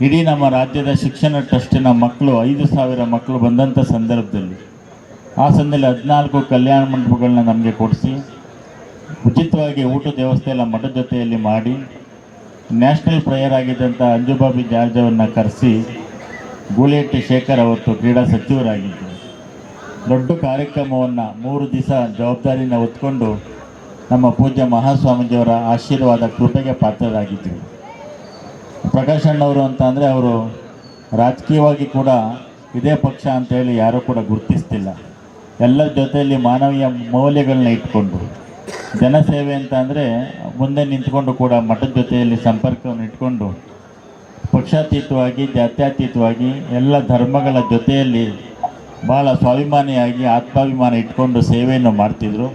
ಇಡೀ ನಮ್ಮ ರಾಜ್ಯದ ಶಿಕ್ಷಣ ಟ್ರಸ್ಟಿನ ಮಕ್ಕಳು 5,000 ಮಕ್ಕಳು ಬಂದಂಥ ಸಂದರ್ಭದಲ್ಲಿ ಆ ಸಂದರ್ಭದಲ್ಲಿ 14 ಕಲ್ಯಾಣ ಮಂಟಪಗಳನ್ನ ನಮಗೆ ಕೊಡಿಸಿ ಉಚಿತವಾಗಿ ಊಟದ ವ್ಯವಸ್ಥೆ ಎಲ್ಲ ಮಠದ ಜೊತೆಯಲ್ಲಿ ಮಾಡಿ ನ್ಯಾಷನಲ್ ಪ್ಲೇಯರ್ ಆಗಿದ್ದಂಥ ಅಂಜುಬಾಬಿ ಜಾರ್ಜವನ್ನು ಕರೆಸಿ ಗೂಳಿಹಟ್ಟಿ ಶೇಖರ್ ಅವತ್ತು ಕ್ರೀಡಾ ಸಚಿವರಾಗಿದ್ದರು. ದೊಡ್ಡ ಕಾರ್ಯಕ್ರಮವನ್ನು 3 ದಿವಸ ಜವಾಬ್ದಾರಿನ ಹೊತ್ಕೊಂಡು ನಮ್ಮ ಪೂಜ್ಯ ಮಹಾಸ್ವಾಮೀಜಿಯವರ ಆಶೀರ್ವಾದ ಕೃಪೆಗೆ ಪಾತ್ರರಾಗಿದ್ದರು. ಪ್ರಕಾಶ್ ಅಣ್ಣವರು ಅಂತ ಅಂದರೆ ಅವರು ರಾಜಕೀಯವಾಗಿ ಕೂಡ ಇದೇ ಪಕ್ಷ ಅಂತೇಳಿ ಯಾರೂ ಕೂಡ ಗುರುತಿಸ್ತಿಲ್ಲ. ಎಲ್ಲರ ಜೊತೆಯಲ್ಲಿ ಮಾನವೀಯ ಮೌಲ್ಯಗಳನ್ನ ಇಟ್ಕೊಂಡು ಜನಸೇವೆ ಅಂತ ಅಂದರೆ ಮುಂದೆ ನಿಂತ್ಕೊಂಡು ಕೂಡ ಮಠದ ಜೊತೆಯಲ್ಲಿ ಸಂಪರ್ಕವನ್ನು ಇಟ್ಕೊಂಡು ಪಕ್ಷಾತೀತವಾಗಿ ಜಾತ್ಯತೀತವಾಗಿ ಎಲ್ಲ ಧರ್ಮಗಳ ಜೊತೆಯಲ್ಲಿ ಭಾಳ ಸ್ವಾಭಿಮಾನಿಯಾಗಿ ಆತ್ಮಾಭಿಮಾನ ಇಟ್ಕೊಂಡು ಸೇವೆಯನ್ನು ಮಾಡ್ತಿದ್ರು.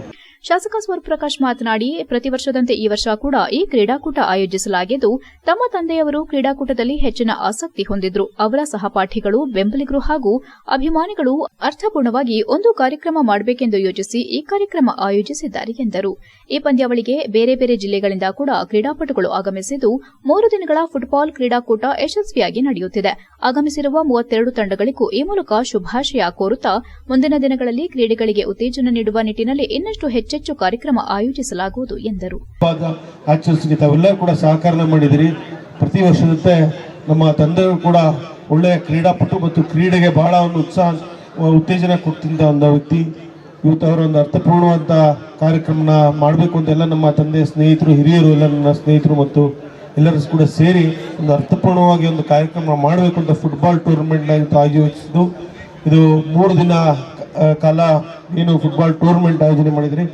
ಶಾಸಕ ಸ್ವರೂಪಪ್ರಕಾಶ್ ಮಾತನಾಡಿ ಪ್ರತಿ ವರ್ಷದಂತೆ ಈ ವರ್ಷ ಕೂಡ ಈ ಕ್ರೀಡಾಕೂಟ ಆಯೋಜಿಸಲಾಗಿದ್ದು ತಮ್ಮ ತಂದೆಯವರು ಕ್ರೀಡಾಕೂಟದಲ್ಲಿ ಹೆಚ್ಚಿನ ಆಸಕ್ತಿ ಹೊಂದಿದ್ರು. ಅವರ ಸಹಪಾಠಿಗಳು, ಬೆಂಬಲಿಗರು ಹಾಗೂ ಅಭಿಮಾನಿಗಳು ಅರ್ಥಪೂರ್ಣವಾಗಿ ಒಂದು ಕಾರ್ಯಕ್ರಮ ಮಾಡಬೇಕೆಂದು ಯೋಚಿಸಿ ಈ ಕಾರ್ಯಕ್ರಮ ಆಯೋಜಿಸಿದ್ದಾರೆ ಎಂದರು. ಈ ಪಂದ್ಯಾವಳಿಗೆ ಬೇರೆ ಬೇರೆ ಜಿಲ್ಲೆಗಳಿಂದ ಕೂಡ ಕ್ರೀಡಾಪಟುಗಳು ಆಗಮಿಸಿದ್ದು 3 ದಿನಗಳ ಫುಟ್ಬಾಲ್ ಕ್ರೀಡಾಕೂಟ ಯಶಸ್ವಿಯಾಗಿ ನಡೆಯುತ್ತಿದೆ. ಆಗಮಿಸಿರುವ 32 ತಂಡಗಳಿಗೂ ಈ ಮೂಲಕ ಶುಭಾಶಯ ಕೋರುತ್ತಾ ಮುಂದಿನ ದಿನಗಳಲ್ಲಿ ಕ್ರೀಡೆಗಳಿಗೆ ಉತ್ತೇಜನ ನೀಡುವ ನಿಟ್ಟಿನಲ್ಲಿ ಇನ್ನಷ್ಟು ಹೆಚ್ಚೆಚ್ಚು ಕಾರ್ಯಕ್ರಮ ಆಯೋಜಿಸಲಾಗುವುದು ಎಂದರು. ಆಚರಿಸಲಿಕ್ಕೆ ತಾವೆಲ್ಲರೂ ಕೂಡ ಸಹಕಾರ ಮಾಡಿದಿರಿ. ಪ್ರತಿ ವರ್ಷದಂತೆ ನಮ್ಮ ತಂದೆಯವರು ಕೂಡ ಒಳ್ಳೆಯ ಕ್ರೀಡಾಪಟು ಮತ್ತು ಕ್ರೀಡೆಗೆ ಬಹಳ ಒಂದು ಉತ್ತೇಜನ ಕೊಡ್ತಿದ್ದ ಒಂದು ವ್ಯಕ್ತಿ. ಇವತ್ತು ಅವರ ಒಂದು ಅರ್ಥಪೂರ್ಣವಾದ ಕಾರ್ಯಕ್ರಮನ ಮಾಡಬೇಕು ಅಂತೆಲ್ಲ ನಮ್ಮ ತಂದೆಯ ಸ್ನೇಹಿತರು, ಹಿರಿಯರು, ಎಲ್ಲ ನನ್ನ ಸ್ನೇಹಿತರು ಮತ್ತು ಎಲ್ಲರೂ ಕೂಡ ಸೇರಿ ಒಂದು ಅರ್ಥಪೂರ್ಣವಾಗಿ ಒಂದು ಕಾರ್ಯಕ್ರಮ ಮಾಡಬೇಕು ಅಂತ ಫುಟ್ಬಾಲ್ ಟೂರ್ನಮೆಂಟ್ ಆಯೋಜಿಸಿದ್ದು. ಇದು 3 ದಿನ ಕಾಲ ಏನು ಫುಟ್ಬಾಲ್ ಟೂರ್ನಮೆಂಟ್ ಆಯೋಜನೆ ಮಾಡಿದ್ರಿ.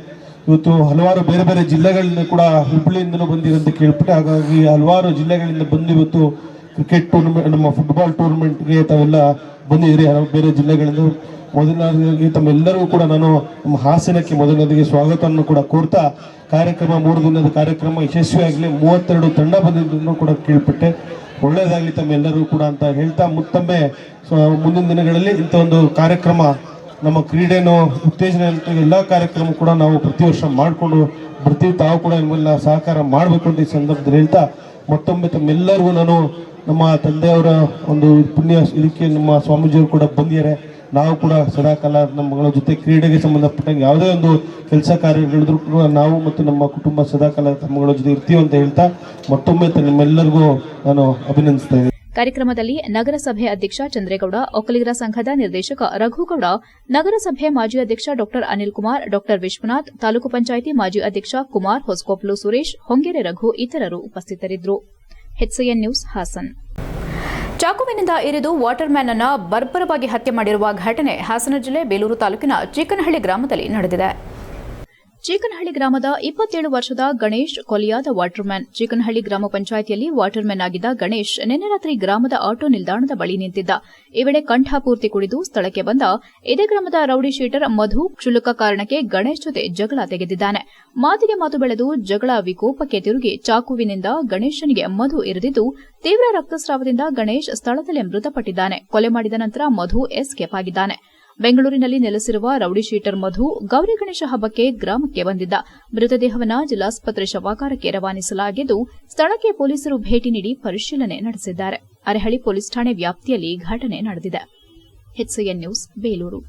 ಇವತ್ತು ಹಲವಾರು ಬೇರೆ ಬೇರೆ ಜಿಲ್ಲೆಗಳಿಂದ ಕೂಡ ಹುಬ್ಬಳ್ಳಿಯಿಂದಲೂ ಬಂದಿರಂತ ಕೇಳ್ಪಟ್ಟೆ. ಹಾಗಾಗಿ ಹಲವಾರು ಜಿಲ್ಲೆಗಳಿಂದ ಬಂದು ಇವತ್ತು ಕ್ರಿಕೆಟ್ ಟೂರ್ನಮೆಂಟ್, ನಮ್ಮ ಫುಟ್ಬಾಲ್ ಟೂರ್ನಮೆಂಟ್ಗೆ ತಾವೆಲ್ಲ ಬಂದಿದ್ರಿ ಬೇರೆ ಜಿಲ್ಲೆಗಳಿಂದ. ಮೊದಲನೇದಾಗಿ ತಮ್ಮೆಲ್ಲರಿಗೂ ಕೂಡ ನಾನು ನಮ್ಮ ಹಾಸನಕ್ಕೆ ಮೊದಲನೇದಾಗಿ ಸ್ವಾಗತವನ್ನು ಕೂಡ ಕೋರ್ತಾ ಕಾರ್ಯಕ್ರಮ 3 ದಿನದ ಕಾರ್ಯಕ್ರಮ ಯಶಸ್ವಿಯಾಗಲಿ. 32 ತಂಡ ಬಂದಿದ್ದನ್ನು ಕೂಡ ಕೇಳ್ಪಟ್ಟೆ. ಒಳ್ಳೆಯದಾಗಲಿ ತಮ್ಮೆಲ್ಲರೂ ಕೂಡ ಅಂತ ಹೇಳ್ತಾ ಮತ್ತೊಮ್ಮೆ ಮುಂದಿನ ದಿನಗಳಲ್ಲಿ ಇಂಥ ಒಂದು ಕಾರ್ಯಕ್ರಮ ನಮ್ಮ ಕ್ರೀಡೆನೋ ಉತ್ತೇಜನ ಎಲ್ಲ ಕಾರ್ಯಕ್ರಮ ಕೂಡ ನಾವು ಪ್ರತಿ ವರ್ಷ ಮಾಡಿಕೊಂಡು ಬರ್ತೀವಿ. ತಾವು ಕೂಡ ನಿಮ್ಮೆಲ್ಲ ಸಹಕಾರ ಮಾಡಬೇಕು ಅಂತ ಈ ಸಂದರ್ಭದಲ್ಲಿ ಹೇಳ್ತಾ ಮತ್ತೊಮ್ಮೆ ತಮ್ಮೆಲ್ಲರಿಗೂ ನಾನು ನಮ್ಮ ತಂದೆಯವರ ಒಂದು ಪುಣ್ಯ ಇದಕ್ಕೆ ನಮ್ಮ ಸ್ವಾಮೀಜಿಯವರು ಕೂಡ ಬಂದಿದ್ದಾರೆ. ನಾವು ಕೂಡ ಸದಾಕಾಲ ನಮ್ಮಗಳ ಜೊತೆ ಕ್ರೀಡೆಗೆ ಸಂಬಂಧಪಟ್ಟಂಗೆ ಯಾವುದೇ ಒಂದು ಕೆಲಸ ಕಾರ್ಯಗಳಿದ್ರು ಕೂಡ ನಾವು ಮತ್ತು ನಮ್ಮ ಕುಟುಂಬ ಸದಾಕಾಲ ತಮ್ಮಗಳ ಜೊತೆ ಇರ್ತೀವಿ ಅಂತ ಹೇಳ್ತಾ ಮತ್ತೊಮ್ಮೆ ನಿಮ್ಮೆಲ್ಲರಿಗೂ ನಾನು ಅಭಿನಂದಿಸ್ತಾ ಇದ್ದೀನಿ. ಕಾರ್ಯಕ್ರಮದಲ್ಲಿ ನಗರಸಭೆ ಅಧ್ಯಕ್ಷ ಚಂದ್ರೇಗೌಡ, ಒಕ್ಕಲಿಗರ ಸಂಘದ ನಿರ್ದೇಶಕ ರಘುಗೌಡ, ನಗರಸಭೆ ಮಾಜಿ ಅಧ್ಯಕ್ಷ ಡಾ ಅನಿಲ್ ಕುಮಾರ್, ಡಾ ವಿಶ್ವನಾಥ್, ತಾಲೂಕು ಪಂಚಾಯಿತಿ ಮಾಜಿ ಅಧ್ಯಕ್ಷ ಕುಮಾರ್, ಹೊಸಕೊಪ್ಲು ಸುರೇಶ್, ಹೊಂಗೆರೆ ರಘು ಇತರರು ಉಪಸ್ಥಿತರಿದ್ದರು. HCN news Hassan. ಚಾಕುವಿನಿಂದ ಇರಿದು ವಾಟರ್ ಮ್ಯಾನ್ ಅನ್ನು ಬರ್ಬರವಾಗಿ ಹತ್ಯೆ ಮಾಡಿರುವ ಘಟನೆ ಹಾಸನ ಜಿಲ್ಲೆ ಬೇಲೂರು ತಾಲೂಕಿನ ಚೀಕನಹಳ್ಳಿ ಗ್ರಾಮದಲ್ಲಿ ನಡೆದಿದೆ. ಚೀಕನಹಳ್ಳಿ ಗ್ರಾಮದ 27 ವರ್ಷದ ಗಣೇಶ್ ಕೊಲೆಯಾದ ವಾಟರ್ ಮ್ಯಾನ್. ಚೀಕನಹಳ್ಳಿ ಗ್ರಾಮ ಪಂಚಾಯಿತಿಯಲ್ಲಿ ವಾಟರ್ ಮ್ಯಾನ್ ಆಗಿದ್ದ ಗಣೇಶ್ ನಿನ್ನೆ ರಾತ್ರಿ ಗ್ರಾಮದ ಆಟೋ ನಿಲ್ದಾಣದ ಬಳಿ ನಿಂತಿದ್ದ. ಈ ವೇಳೆ ಕಂಠಪೂರ್ತಿ ಕುಡಿದು ಸ್ಥಳಕ್ಕೆ ಬಂದ ಇದೇ ಗ್ರಾಮದ ರೌಡಿ ಶೀಟರ್ ಮಧು ಕ್ಷುಲ್ಲಕ ಕಾರಣಕ್ಕೆ ಗಣೇಶ್ ಜೊತೆ ಜಗಳ ತೆಗೆದಿದ್ದಾನೆ. ಮಾತಿಗೆ ಮಾತು ಬೆಳೆದು ಜಗಳ ವಿಕೋಪಕ್ಕೆ ತಿರುಗಿ ಚಾಕುವಿನಿಂದ ಗಣೇಶನಿಗೆ ಮಧು ಇರಿದಿದ್ದು ತೀವ್ರ ರಕ್ತಸ್ರಾವದಿಂದ ಗಣೇಶ್ ಸ್ಥಳದಲ್ಲೇ ಮೃತಪಟ್ಟಿದ್ದಾನೆ. ಕೊಲೆ ಮಾಡಿದ ನಂತರ ಮಧು ಎಸ್ಕೇಪ್ ಆಗಿದ್ದಾನೆ. ಬೆಂಗಳೂರಿನಲ್ಲಿ ನೆಲೆಸಿರುವ ರೌಡಿ ಶೀಟರ್ ಮಧು ಗೌರಿ ಗಣೇಶ ಹಬ್ಬಕ್ಕೆ ಗ್ರಾಮಕ್ಕೆ ಬಂದಿದ್ದ. ಮೃತದೇಹವನ್ನು ಜಿಲ್ಲಾಸ್ಪತ್ರೆ ಶವಾಗಾರಕ್ಕೆ ರವಾನಿಸಲಾಗಿದ್ದು ಸ್ಥಳಕ್ಕೆ ಪೊಲೀಸರು ಭೇಟಿ ನೀಡಿ ಪರಿಶೀಲನೆ ನಡೆಸಿದ್ದಾರೆ. ಅರೆಹಳ್ಳಿ ಪೊಲೀಸ್ ಠಾಣೆ ವ್ಯಾಪ್ತಿಯಲ್ಲಿ ಘಟನೆ ನಡೆದಿದೆ. HCN news Belur.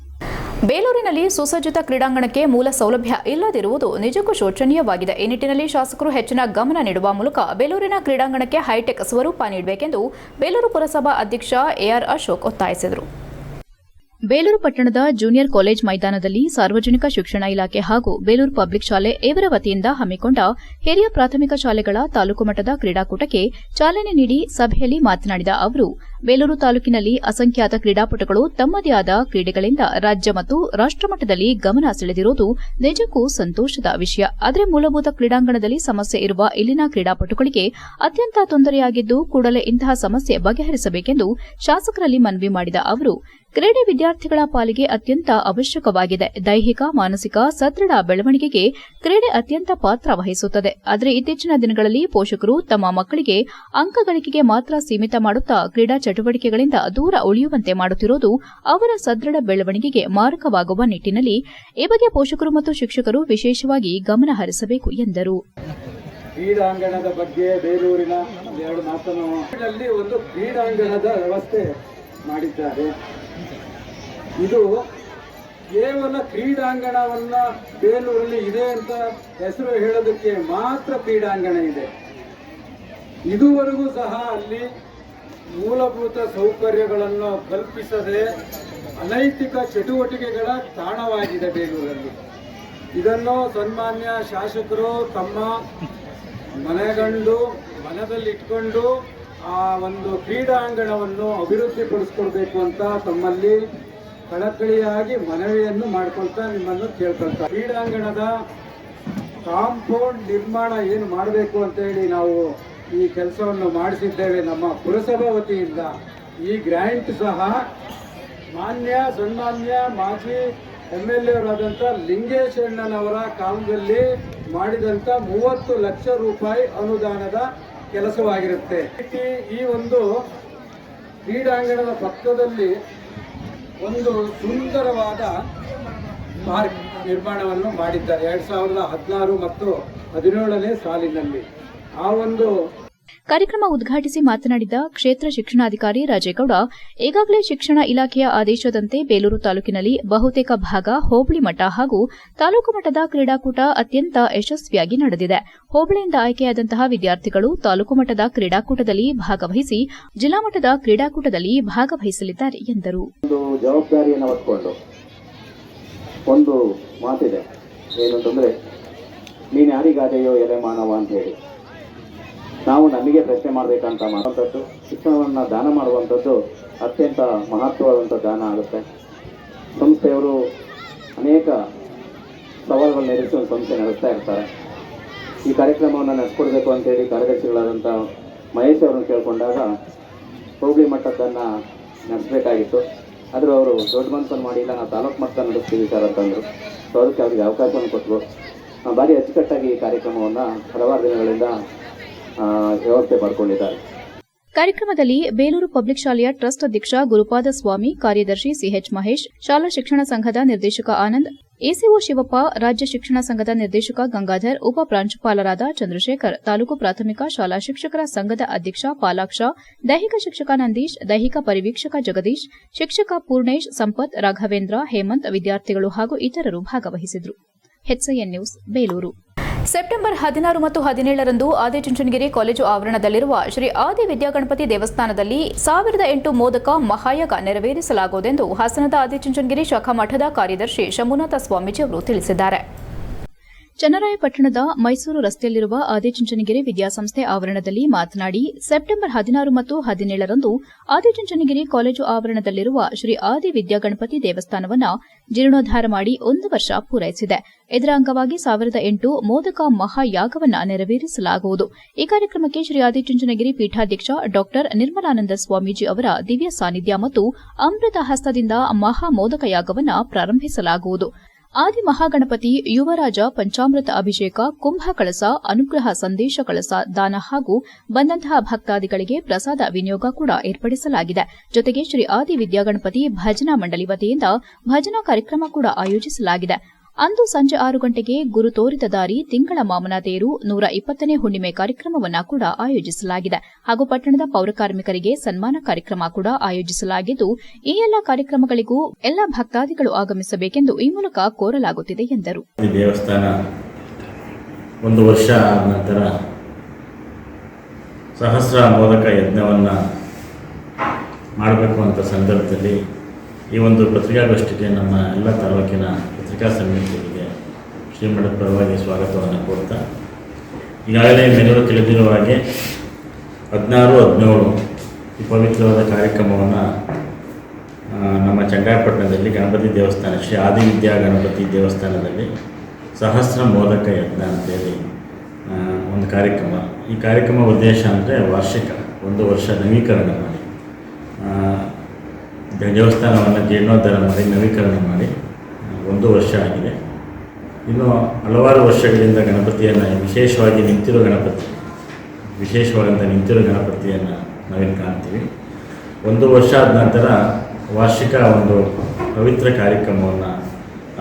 ಬೇಲೂರಿನಲ್ಲಿ ಸುಸಜ್ಜಿತ ಕ್ರೀಡಾಂಗಣಕ್ಕೆ ಮೂಲ ಸೌಲಭ್ಯ ಇಲ್ಲದಿರುವುದು ನಿಜಕ್ಕೂ ಶೋಚನೀಯವಾಗಿದೆ. ಈ ನಿಟ್ಟಿನಲ್ಲಿ ಶಾಸಕರು ಹೆಚ್ಚಿನ ಗಮನ ನೀಡುವ ಮೂಲಕ ಬೇಲೂರಿನ ಕ್ರೀಡಾಂಗಣಕ್ಕೆ ಹೈಟೆಕ್ ಸ್ವರೂಪ ನೀಡಬೇಕೆಂದು ಬೇಲೂರು ಪುರಸಭಾ ಅಧ್ಯಕ್ಷ ಎಆರ್ ಅಶೋಕ್ ಒತ್ತಾಯಿಸಿದರು. ಬೇಲೂರು ಪಟ್ಟಣದ ಜೂನಿಯರ್ ಕಾಲೇಜ್ ಮೈದಾನದಲ್ಲಿ ಸಾರ್ವಜನಿಕ ಶಿಕ್ಷಣ ಇಲಾಖೆ ಹಾಗೂ ಬೇಲೂರು ಪಬ್ಲಿಕ್ ಶಾಲೆ ಇವರ ವತಿಯಿಂದ ಹಮ್ಮಿಕೊಂಡ ಹಿರಿಯ ಪ್ರಾಥಮಿಕ ಶಾಲೆಗಳ ತಾಲೂಕು ಮಟ್ಟದ ಕ್ರೀಡಾಕೂಟಕ್ಕೆ ಚಾಲನೆ ನೀಡಿ ಸಭೆಯಲ್ಲಿ ಮಾತನಾಡಿದ ಅವರು, ಬೇಲೂರು ತಾಲೂಕಿನಲ್ಲಿ ಅಸಂಖ್ಯಾತ ಕ್ರೀಡಾಪಟುಗಳು ತಮ್ಮದೇ ಆದ ಕ್ರೀಡೆಗಳಿಂದ ರಾಜ್ಯ ಮತ್ತು ರಾಷ್ಟಮಟ್ಟದಲ್ಲಿ ಗಮನ ಸೆಳೆದಿರುವುದು ನಿಜಕ್ಕೂ ಸಂತೋಷದ ವಿಷಯ. ಆದರೆ ಮೂಲಭೂತ ಕ್ರೀಡಾಂಗಣದಲ್ಲಿ ಸಮಸ್ಯೆ ಇರುವ ಇಲ್ಲಿನ ಕ್ರೀಡಾಪಟುಗಳಿಗೆ ಅತ್ಯಂತ ತೊಂದರೆಯಾಗಿದ್ದು ಕೂಡಲೇ ಇಂತಹ ಸಮಸ್ಯೆ ಬಗೆಹರಿಸಬೇಕೆಂದು ಶಾಸಕರಲ್ಲಿ ಮನವಿ ಮಾಡಿದ ಅವರು, ಕ್ರೀಡೆ ವಿದ್ಯಾರ್ಥಿಗಳ ಪಾಲಿಗೆ ಅತ್ಯಂತ ಅವಶ್ಯಕವಾಗಿದೆ. ದೈಹಿಕ, ಮಾನಸಿಕ ಸದೃಢ ಬೆಳವಣಿಗೆಗೆ ಕ್ರೀಡೆ ಅತ್ಯಂತ ಪಾತ್ರ ವಹಿಸುತ್ತದೆ. ಆದರೆ ಇತ್ತೀಚಿನ ದಿನಗಳಲ್ಲಿ ಪೋಷಕರು ತಮ್ಮ ಮಕ್ಕಳಿಗೆ ಅಂಕ ಗಳಿಕೆಗೆ ಮಾತ್ರ ಸೀಮಿತ ಮಾಡುತ್ತಾ ಕ್ರೀಡಾ ಚಟುವಟಿಕೆಗಳಿಂದ ದೂರ ಉಳಿಯುವಂತೆ ಮಾಡುತ್ತಿರುವುದು ಅವರ ಸದೃಢ ಬೆಳವಣಿಗೆಗೆ ಮಾರಕವಾಗುವ ನಿಟ್ಟಿನಲ್ಲಿ ಈ ಬಗ್ಗೆ ಪೋಷಕರು ಮತ್ತು ಶಿಕ್ಷಕರು ವಿಶೇಷವಾಗಿ ಗಮನ ಹರಿಸಬೇಕು ಎಂದರು. ಕ್ರೀಡಾಂಗಣದ ಬಗ್ಗೆ ಬೇಲೂರಿನ ಎರಡು ಮಾತನ್ನು ಒಂದು ಕ್ರೀಡಾಂಗಣದ ವ್ಯವಸ್ಥೆ ಮಾಡಿದ್ದಾರೆ. ಇದು ಕೇವಲ ಕ್ರೀಡಾಂಗಣವನ್ನ ಬೇಲೂರಲ್ಲಿ ಇದೆ ಅಂತ ಹೆಸರು ಹೇಳೋದಕ್ಕೆ ಮಾತ್ರ ಕ್ರೀಡಾಂಗಣ ಇದೆ. ಇದುವರೆಗೂ ಸಹ ಅಲ್ಲಿ ಮೂಲಭೂತ ಸೌಕರ್ಯಗಳನ್ನು ಕಲ್ಪಿಸದೆ ಅನೈತಿಕ ಚಟುವಟಿಕೆಗಳ ತಾಣವಾಗಿದೆ ಬೇಲೂರಲ್ಲಿ. ಇದನ್ನು ಸನ್ಮಾನ್ಯ ಶಾಸಕರು ತಮ್ಮ ಮನದಲ್ಲಿಟ್ಕೊಂಡು ಆ ಒಂದು ಕ್ರೀಡಾಂಗಣವನ್ನು ಅಭಿವೃದ್ಧಿಪಡಿಸ್ಕೊಳ್ಬೇಕು ಅಂತ ತಮ್ಮಲ್ಲಿ ಕಳಕಳಿಯಾಗಿ ಮನವಿಯನ್ನು ಮಾಡ್ಕೊಳ್ತಾ ನಿಮ್ಮನ್ನು ಕೇಳ್ಕೊಳ್ತಾ, ಕ್ರೀಡಾಂಗಣದ ಕಾಂಪೌಂಡ್ ನಿರ್ಮಾಣ ಏನು ಮಾಡಬೇಕು ಅಂತ ಹೇಳಿ ನಾವು ಈ ಕೆಲಸವನ್ನು ಮಾಡಿಸಿದ್ದೇವೆ ನಮ್ಮ ಪುರಸಭಾ ವತಿಯಿಂದ. ಈ ಗ್ರ್ಯಾಂಟ್ ಸಹ ಸನ್ಮಾನ್ಯ ಮಾಜಿ MLA ಅವರಾದಂಥ ಲಿಂಗೇಶ್ ಅಣ್ಣನವರ ಕಾಲದಲ್ಲಿ ಮಾಡಿದಂಥ 30 ಲಕ್ಷ ರೂಪಾಯಿ ಅನುದಾನದ ಕೆಲಸವಾಗಿರುತ್ತೆ. ಈ ಒಂದು ಕ್ರೀಡಾಂಗಣದ ಪಕ್ಕದಲ್ಲಿ ಒಂದು ಸುಂದರವಾದ ಪಾರ್ಕ್ ನಿರ್ಮಾಣವನ್ನು ಮಾಡಿದ್ದಾರೆ 2016 ಮತ್ತು 17ನೇ ಸಾಲಿನಲ್ಲಿ. ಆ ಒಂದು ಕಾರ್ಯಕ್ರಮ ಉದ್ಘಾಟಿಸಿ ಮಾತನಾಡಿದ ಕ್ಷೇತ್ರ ಶಿಕ್ಷಣಾಧಿಕಾರಿ ರಾಜೇಗೌಡ, ಈಗಾಗಲೇ ಶಿಕ್ಷಣ ಇಲಾಖೆಯ ಆದೇಶದಂತೆ ಬೇಲೂರು ತಾಲೂಕಿನಲ್ಲಿ ಬಹುತೇಕ ಭಾಗ ಹೋಬಳಿ ಮಟ್ಟ ಹಾಗೂ ತಾಲೂಕು ಮಟ್ಟದ ಕ್ರೀಡಾಕೂಟ ಅತ್ಯಂತ ಯಶಸ್ವಿಯಾಗಿ ನಡೆದಿದೆ. ಹೋಬಳಿಯಿಂದ ಆಯ್ಕೆಯಾದಂತಹ ವಿದ್ಯಾರ್ಥಿಗಳು ತಾಲೂಕು ಮಟ್ಟದ ಕ್ರೀಡಾಕೂಟದಲ್ಲಿ ಭಾಗವಹಿಸಿ ಜಿಲ್ಲಾ ಮಟ್ಟದ ಕ್ರೀಡಾಕೂಟದಲ್ಲಿ ಭಾಗವಹಿಸಲಿದ್ದಾರೆ ಎಂದರು. ಒಂದು ಜವಾಬ್ದಾರಿಯನ್ನು ಹೊತ್ಕೊಂಡು ಒಂದು ಮಾತಿದೆ, ಏನು ಅಂತಂದ್ರೆ, ನೀನು ಯಾರಿಗಾದೆಯೋ ಎಲೆ ಮಾನವ ಅಂತ ಹೇಳಿ ನಾವು ನಮಗೆ ಪ್ರಶ್ನೆ ಮಾಡಬೇಕಂತ ಮಾಡುವಂಥದ್ದು, ಶಿಕ್ಷಣವನ್ನು ದಾನ ಮಾಡುವಂಥದ್ದು ಅತ್ಯಂತ ಮಹತ್ವವಾದಂಥ ದಾನ ಆಗುತ್ತೆ. ಸಂಸ್ಥೆಯವರು ಅನೇಕ ಸವಾಲುಗಳನ್ನು ಎದುರಿಸಿ ಒಂದು ಸಂಸ್ಥೆ ನಡೆಸ್ತಾ ಇರ್ತಾರೆ. ಈ ಕಾರ್ಯಕ್ರಮವನ್ನು ನಡೆಸ್ಕೊಡ್ಬೇಕು ಅಂತೇಳಿ ಕಾರ್ಯದರ್ಶಿಗಳಾದಂಥ ಮಹೇಶ್ ಅವರನ್ನು ಕೇಳಿಕೊಂಡಾಗ ಹೋಬಳಿ ಮಟ್ಟದ್ದನ್ನು ನಡೆಸಬೇಕಾಗಿತ್ತು. ಆದರೂ ಅವರು ದೊಡ್ಡ ಮನಸ್ಸನ್ನು ಮಾಡಿ, ಇಲ್ಲ ನಾವು ತಾಲೂಕು ಮಟ್ಟ ನಡೆಸ್ತೀವಿ ಸರ್ ಅಂತಂದರು. ಸೊ ಅದಕ್ಕೆ ಅವರಿಗೆ ಅವಕಾಶವನ್ನು ಕೊಟ್ಟರು. ಭಾರಿ ಅಚ್ಚುಕಟ್ಟಾಗಿ ಈ ಕಾರ್ಯಕ್ರಮವನ್ನು ಹಲವಾರು ದಿನಗಳಿಂದ ವ್ಯವಸ್ಥೆ ಮಾಡಿಕೊಂಡಿದ್ದಾರೆ. ಕಾರ್ಯಕ್ರಮದಲ್ಲಿ ಬೇಲೂರು ಪಬ್ಲಿಕ್ ಶಾಲೆಯ ಟ್ರಸ್ಟ್ ಅಧ್ಯಕ್ಷ ಗುರುಪಾದ ಸ್ವಾಮಿ, ಕಾರ್ಯದರ್ಶಿ ಸಿಎಚ್ ಮಹೇಶ್, ಶಾಲಾ ಶಿಕ್ಷಣ ಸಂಘದ ನಿರ್ದೇಶಕ ಆನಂದ್, ಎಸಿಒ ಶಿವಪ್ಪ, ರಾಜ್ಯ ಶಿಕ್ಷಣ ಸಂಘದ ನಿರ್ದೇಶಕ ಗಂಗಾಧರ್, ಉಪ ಪ್ರಾಂಶುಪಾಲರಾದ ಚಂದ್ರಶೇಖರ್, ತಾಲೂಕು ಪ್ರಾಥಮಿಕ ಶಾಲಾ ಶಿಕ್ಷಕರ ಸಂಘದ ಅಧ್ಯಕ್ಷ ಪಾಲಾಕ್ಷ, ದೈಹಿಕ ಶಿಕ್ಷಕ ನಂದೀಶ್, ದೈಹಿಕ ಪರಿವೀಕ್ಷಕ ಜಗದೀಶ್, ಶಿಕ್ಷಕ ಪೂರ್ಣೇಶ್, ಸಂಪತ್, ರಾಘವೇಂದ್ರ, ಹೇಮಂತ್, ವಿದ್ಯಾರ್ಥಿಗಳು ಹಾಗೂ ಇತರರು ಭಾಗವಹಿಸಿದರು. HCN news, Belur. ಸೆಪ್ಟೆಂಬರ್ 16 ಮತ್ತು 17ರಂದು ಆದಿಚುಂಚನಗಿರಿ ಕಾಲೇಜು ಆವರಣದಲ್ಲಿರುವ ಶ್ರೀ ಆದಿ ವಿದ್ಯಾಗಣಪತಿ ದೇವಸ್ಥಾನದಲ್ಲಿ 1008 ಮೋದಕ ಮಹಾಯಾಗ ನೆರವೇರಿಸಲಾಗುವುದೆಂದು ಹಾಸನದ ಆದಿಚುಂಚನಗಿರಿ ಶಾಖಾ ಮಠದ ಕಾರ್ಯದರ್ಶಿ ಶಂಭುನಾಥ ಸ್ವಾಮೀಜಿ ಅವರು ತಿಳಿಸಿದ್ದಾರೆ. ಚನ್ನರಾಯಪಟ್ಟಣದ ಮೈಸೂರು ರಸ್ತೆಯಲ್ಲಿರುವ ಆದಿಚುಂಚನಗಿರಿ ವಿದ್ಯಾಸಂಸ್ಥೆ ಆವರಣದಲ್ಲಿ ಮಾತನಾಡಿ, ಸೆಪ್ಟೆಂಬರ್ 16 ಮತ್ತು 17ರಂದು ಆದಿಚುಂಚನಗಿರಿ ಕಾಲೇಜು ಆವರಣದಲ್ಲಿರುವ ಶ್ರೀ ಆದಿ ವಿದ್ಯಾಗಣಪತಿ ದೇವಸ್ಥಾನವನ್ನು ಜೀರ್ಣೋದ್ಧಾರ ಮಾಡಿ 1 ವರ್ಷ ಪೂರೈಸಿದೆ. ಇದರ ಅಂಗವಾಗಿ 1008 ಮೋದಕ ಮಹಾಯಾಗವನ್ನು ನೆರವೇರಿಸಲಾಗುವುದು. ಈ ಕಾರ್ಯಕ್ರಮಕ್ಕೆ ಶ್ರೀ ಆದಿಚುಂಚನಗಿರಿ ಪೀಠಾಧ್ಯಕ್ಷ ಡಾ ನಿರ್ಮಲಾನಂದ ಸ್ವಾಮೀಜಿ ಅವರ ದಿವ್ಯ ಸಾನ್ನಿಧ್ಯ ಮತ್ತು ಅಮೃತ ಹಸ್ತದಿಂದ ಮಹಾ ಮೋದಕ ಯಾಗವನ್ನು ಪ್ರಾರಂಭಿಸಲಾಗುವುದು. ಆದಿ ಮಹಾಗಣಪತಿ ಯುವರಾಜ ಪಂಚಾಮೃತ ಅಭಿಷೇಕ, ಕುಂಭ ಕಳಸ, ಅನುಗ್ರಹ ಸಂದೇಶ ಕಳಸ ದಾನ ಹಾಗೂ ಬಂದಂತಹ ಭಕ್ತಾದಿಗಳಿಗೆ ಪ್ರಸಾದ ವಿನಿಯೋಗ ಕೂಡ ಏರ್ಪಡಿಸಲಾಗಿದೆ. ಜೊತೆಗೆ ಶ್ರೀ ಆದಿ ವಿದ್ಯಾಗಣಪತಿ ಭಜನಾ ಮಂಡಳಿ ವತಿಯಿಂದ ಭಜನಾ ಕಾರ್ಯಕ್ರಮ ಕೂಡ ಆಯೋಜಿಸಲಾಗಿದೆ. ಅಂದು ಸಂಜೆ 6 ಗಂಟೆಗೆ ಗುರು ತೋರಿದ ದಾರಿ, ತಿಂಗಳ ಮಾಮನ ತೇರು, 120ನೇ ಹುಣ್ಣಿಮೆ ಕಾರ್ಯಕ್ರಮವನ್ನು ಕೂಡ ಆಯೋಜಿಸಲಾಗಿದೆ. ಹಾಗೂ ಪಟ್ಟಣದ ಪೌರಕಾರ್ಮಿಕರಿಗೆ ಸನ್ಮಾನ ಕಾರ್ಯಕ್ರಮ ಕೂಡ ಆಯೋಜಿಸಲಾಗಿದ್ದು, ಈ ಎಲ್ಲ ಕಾರ್ಯಕ್ರಮಗಳಿಗೂ ಎಲ್ಲ ಭಕ್ತಾದಿಗಳು ಆಗಮಿಸಬೇಕೆಂದು ಈ ಮೂಲಕ ಕೋರಲಾಗುತ್ತಿದೆ ಎಂದರು. ದೇವಸ್ಥಾನ 1 ವರ್ಷ ಆದ ನಂತರ ಸಹಸ್ರ ಮೋದಕ ಯಜ್ಞವನ್ನು ಮಾಡಬೇಕು ಅಂತ ಸಂದರ್ಭದಲ್ಲಿ ಈ ಒಂದು ಪತ್ರಿಕಾಗೋಷ್ಠಿಗೆ ನಮ್ಮ ಎಲ್ಲ ತಾಲೂಕಿನ ಪತ್ರಿಕಾ ಸಮಿತಿಗಳಿಗೆ ಶ್ರೀಮಠದ ಪರವಾಗಿ ಸ್ವಾಗತವನ್ನು ಕೋರ್ತಾ, ಈಗಾಗಲೇ ಮೆನುರು ತಿಳಿದಿರುವ ಹಾಗೆ 16, 17 ಈ ಪವಿತ್ರವಾದ ಕಾರ್ಯಕ್ರಮವನ್ನು ನಮ್ಮ ಚನ್ನರಾಯಪಟ್ಟಣದಲ್ಲಿ ಗಣಪತಿ ದೇವಸ್ಥಾನ ಶ್ರೀ ಆದಿವಿದ್ಯಾ ಗಣಪತಿ ದೇವಸ್ಥಾನದಲ್ಲಿ ಸಹಸ್ರ ಮೋದಕ ಯಜ್ಞ ಅಂತೇಳಿ ಒಂದು ಕಾರ್ಯಕ್ರಮ. ಈ ಕಾರ್ಯಕ್ರಮ ಉದ್ದೇಶ ಅಂದರೆ ವಾರ್ಷಿಕ 1 ವರ್ಷ ನವೀಕರಣ ಮಾಡಿ ದೇವಸ್ಥಾನವನ್ನು ಜೀರ್ಣೋದ್ಧಾರ ಮಾಡಿ ನವೀಕರಣ ಮಾಡಿ 1 ವರ್ಷ ಆಗಿದೆ. ಇನ್ನು ಹಲವಾರು ವರ್ಷಗಳಿಂದ ಗಣಪತಿಯನ್ನು ವಿಶೇಷವಾಗಿ ನಿಂತಿರೋ ಗಣಪತಿಯನ್ನು ನಾವೇನು ಕಾಣ್ತೀವಿ. 1 ವರ್ಷ ಆದ ನಂತರ ವಾರ್ಷಿಕ ಒಂದು ಪವಿತ್ರ ಕಾರ್ಯಕ್ರಮವನ್ನು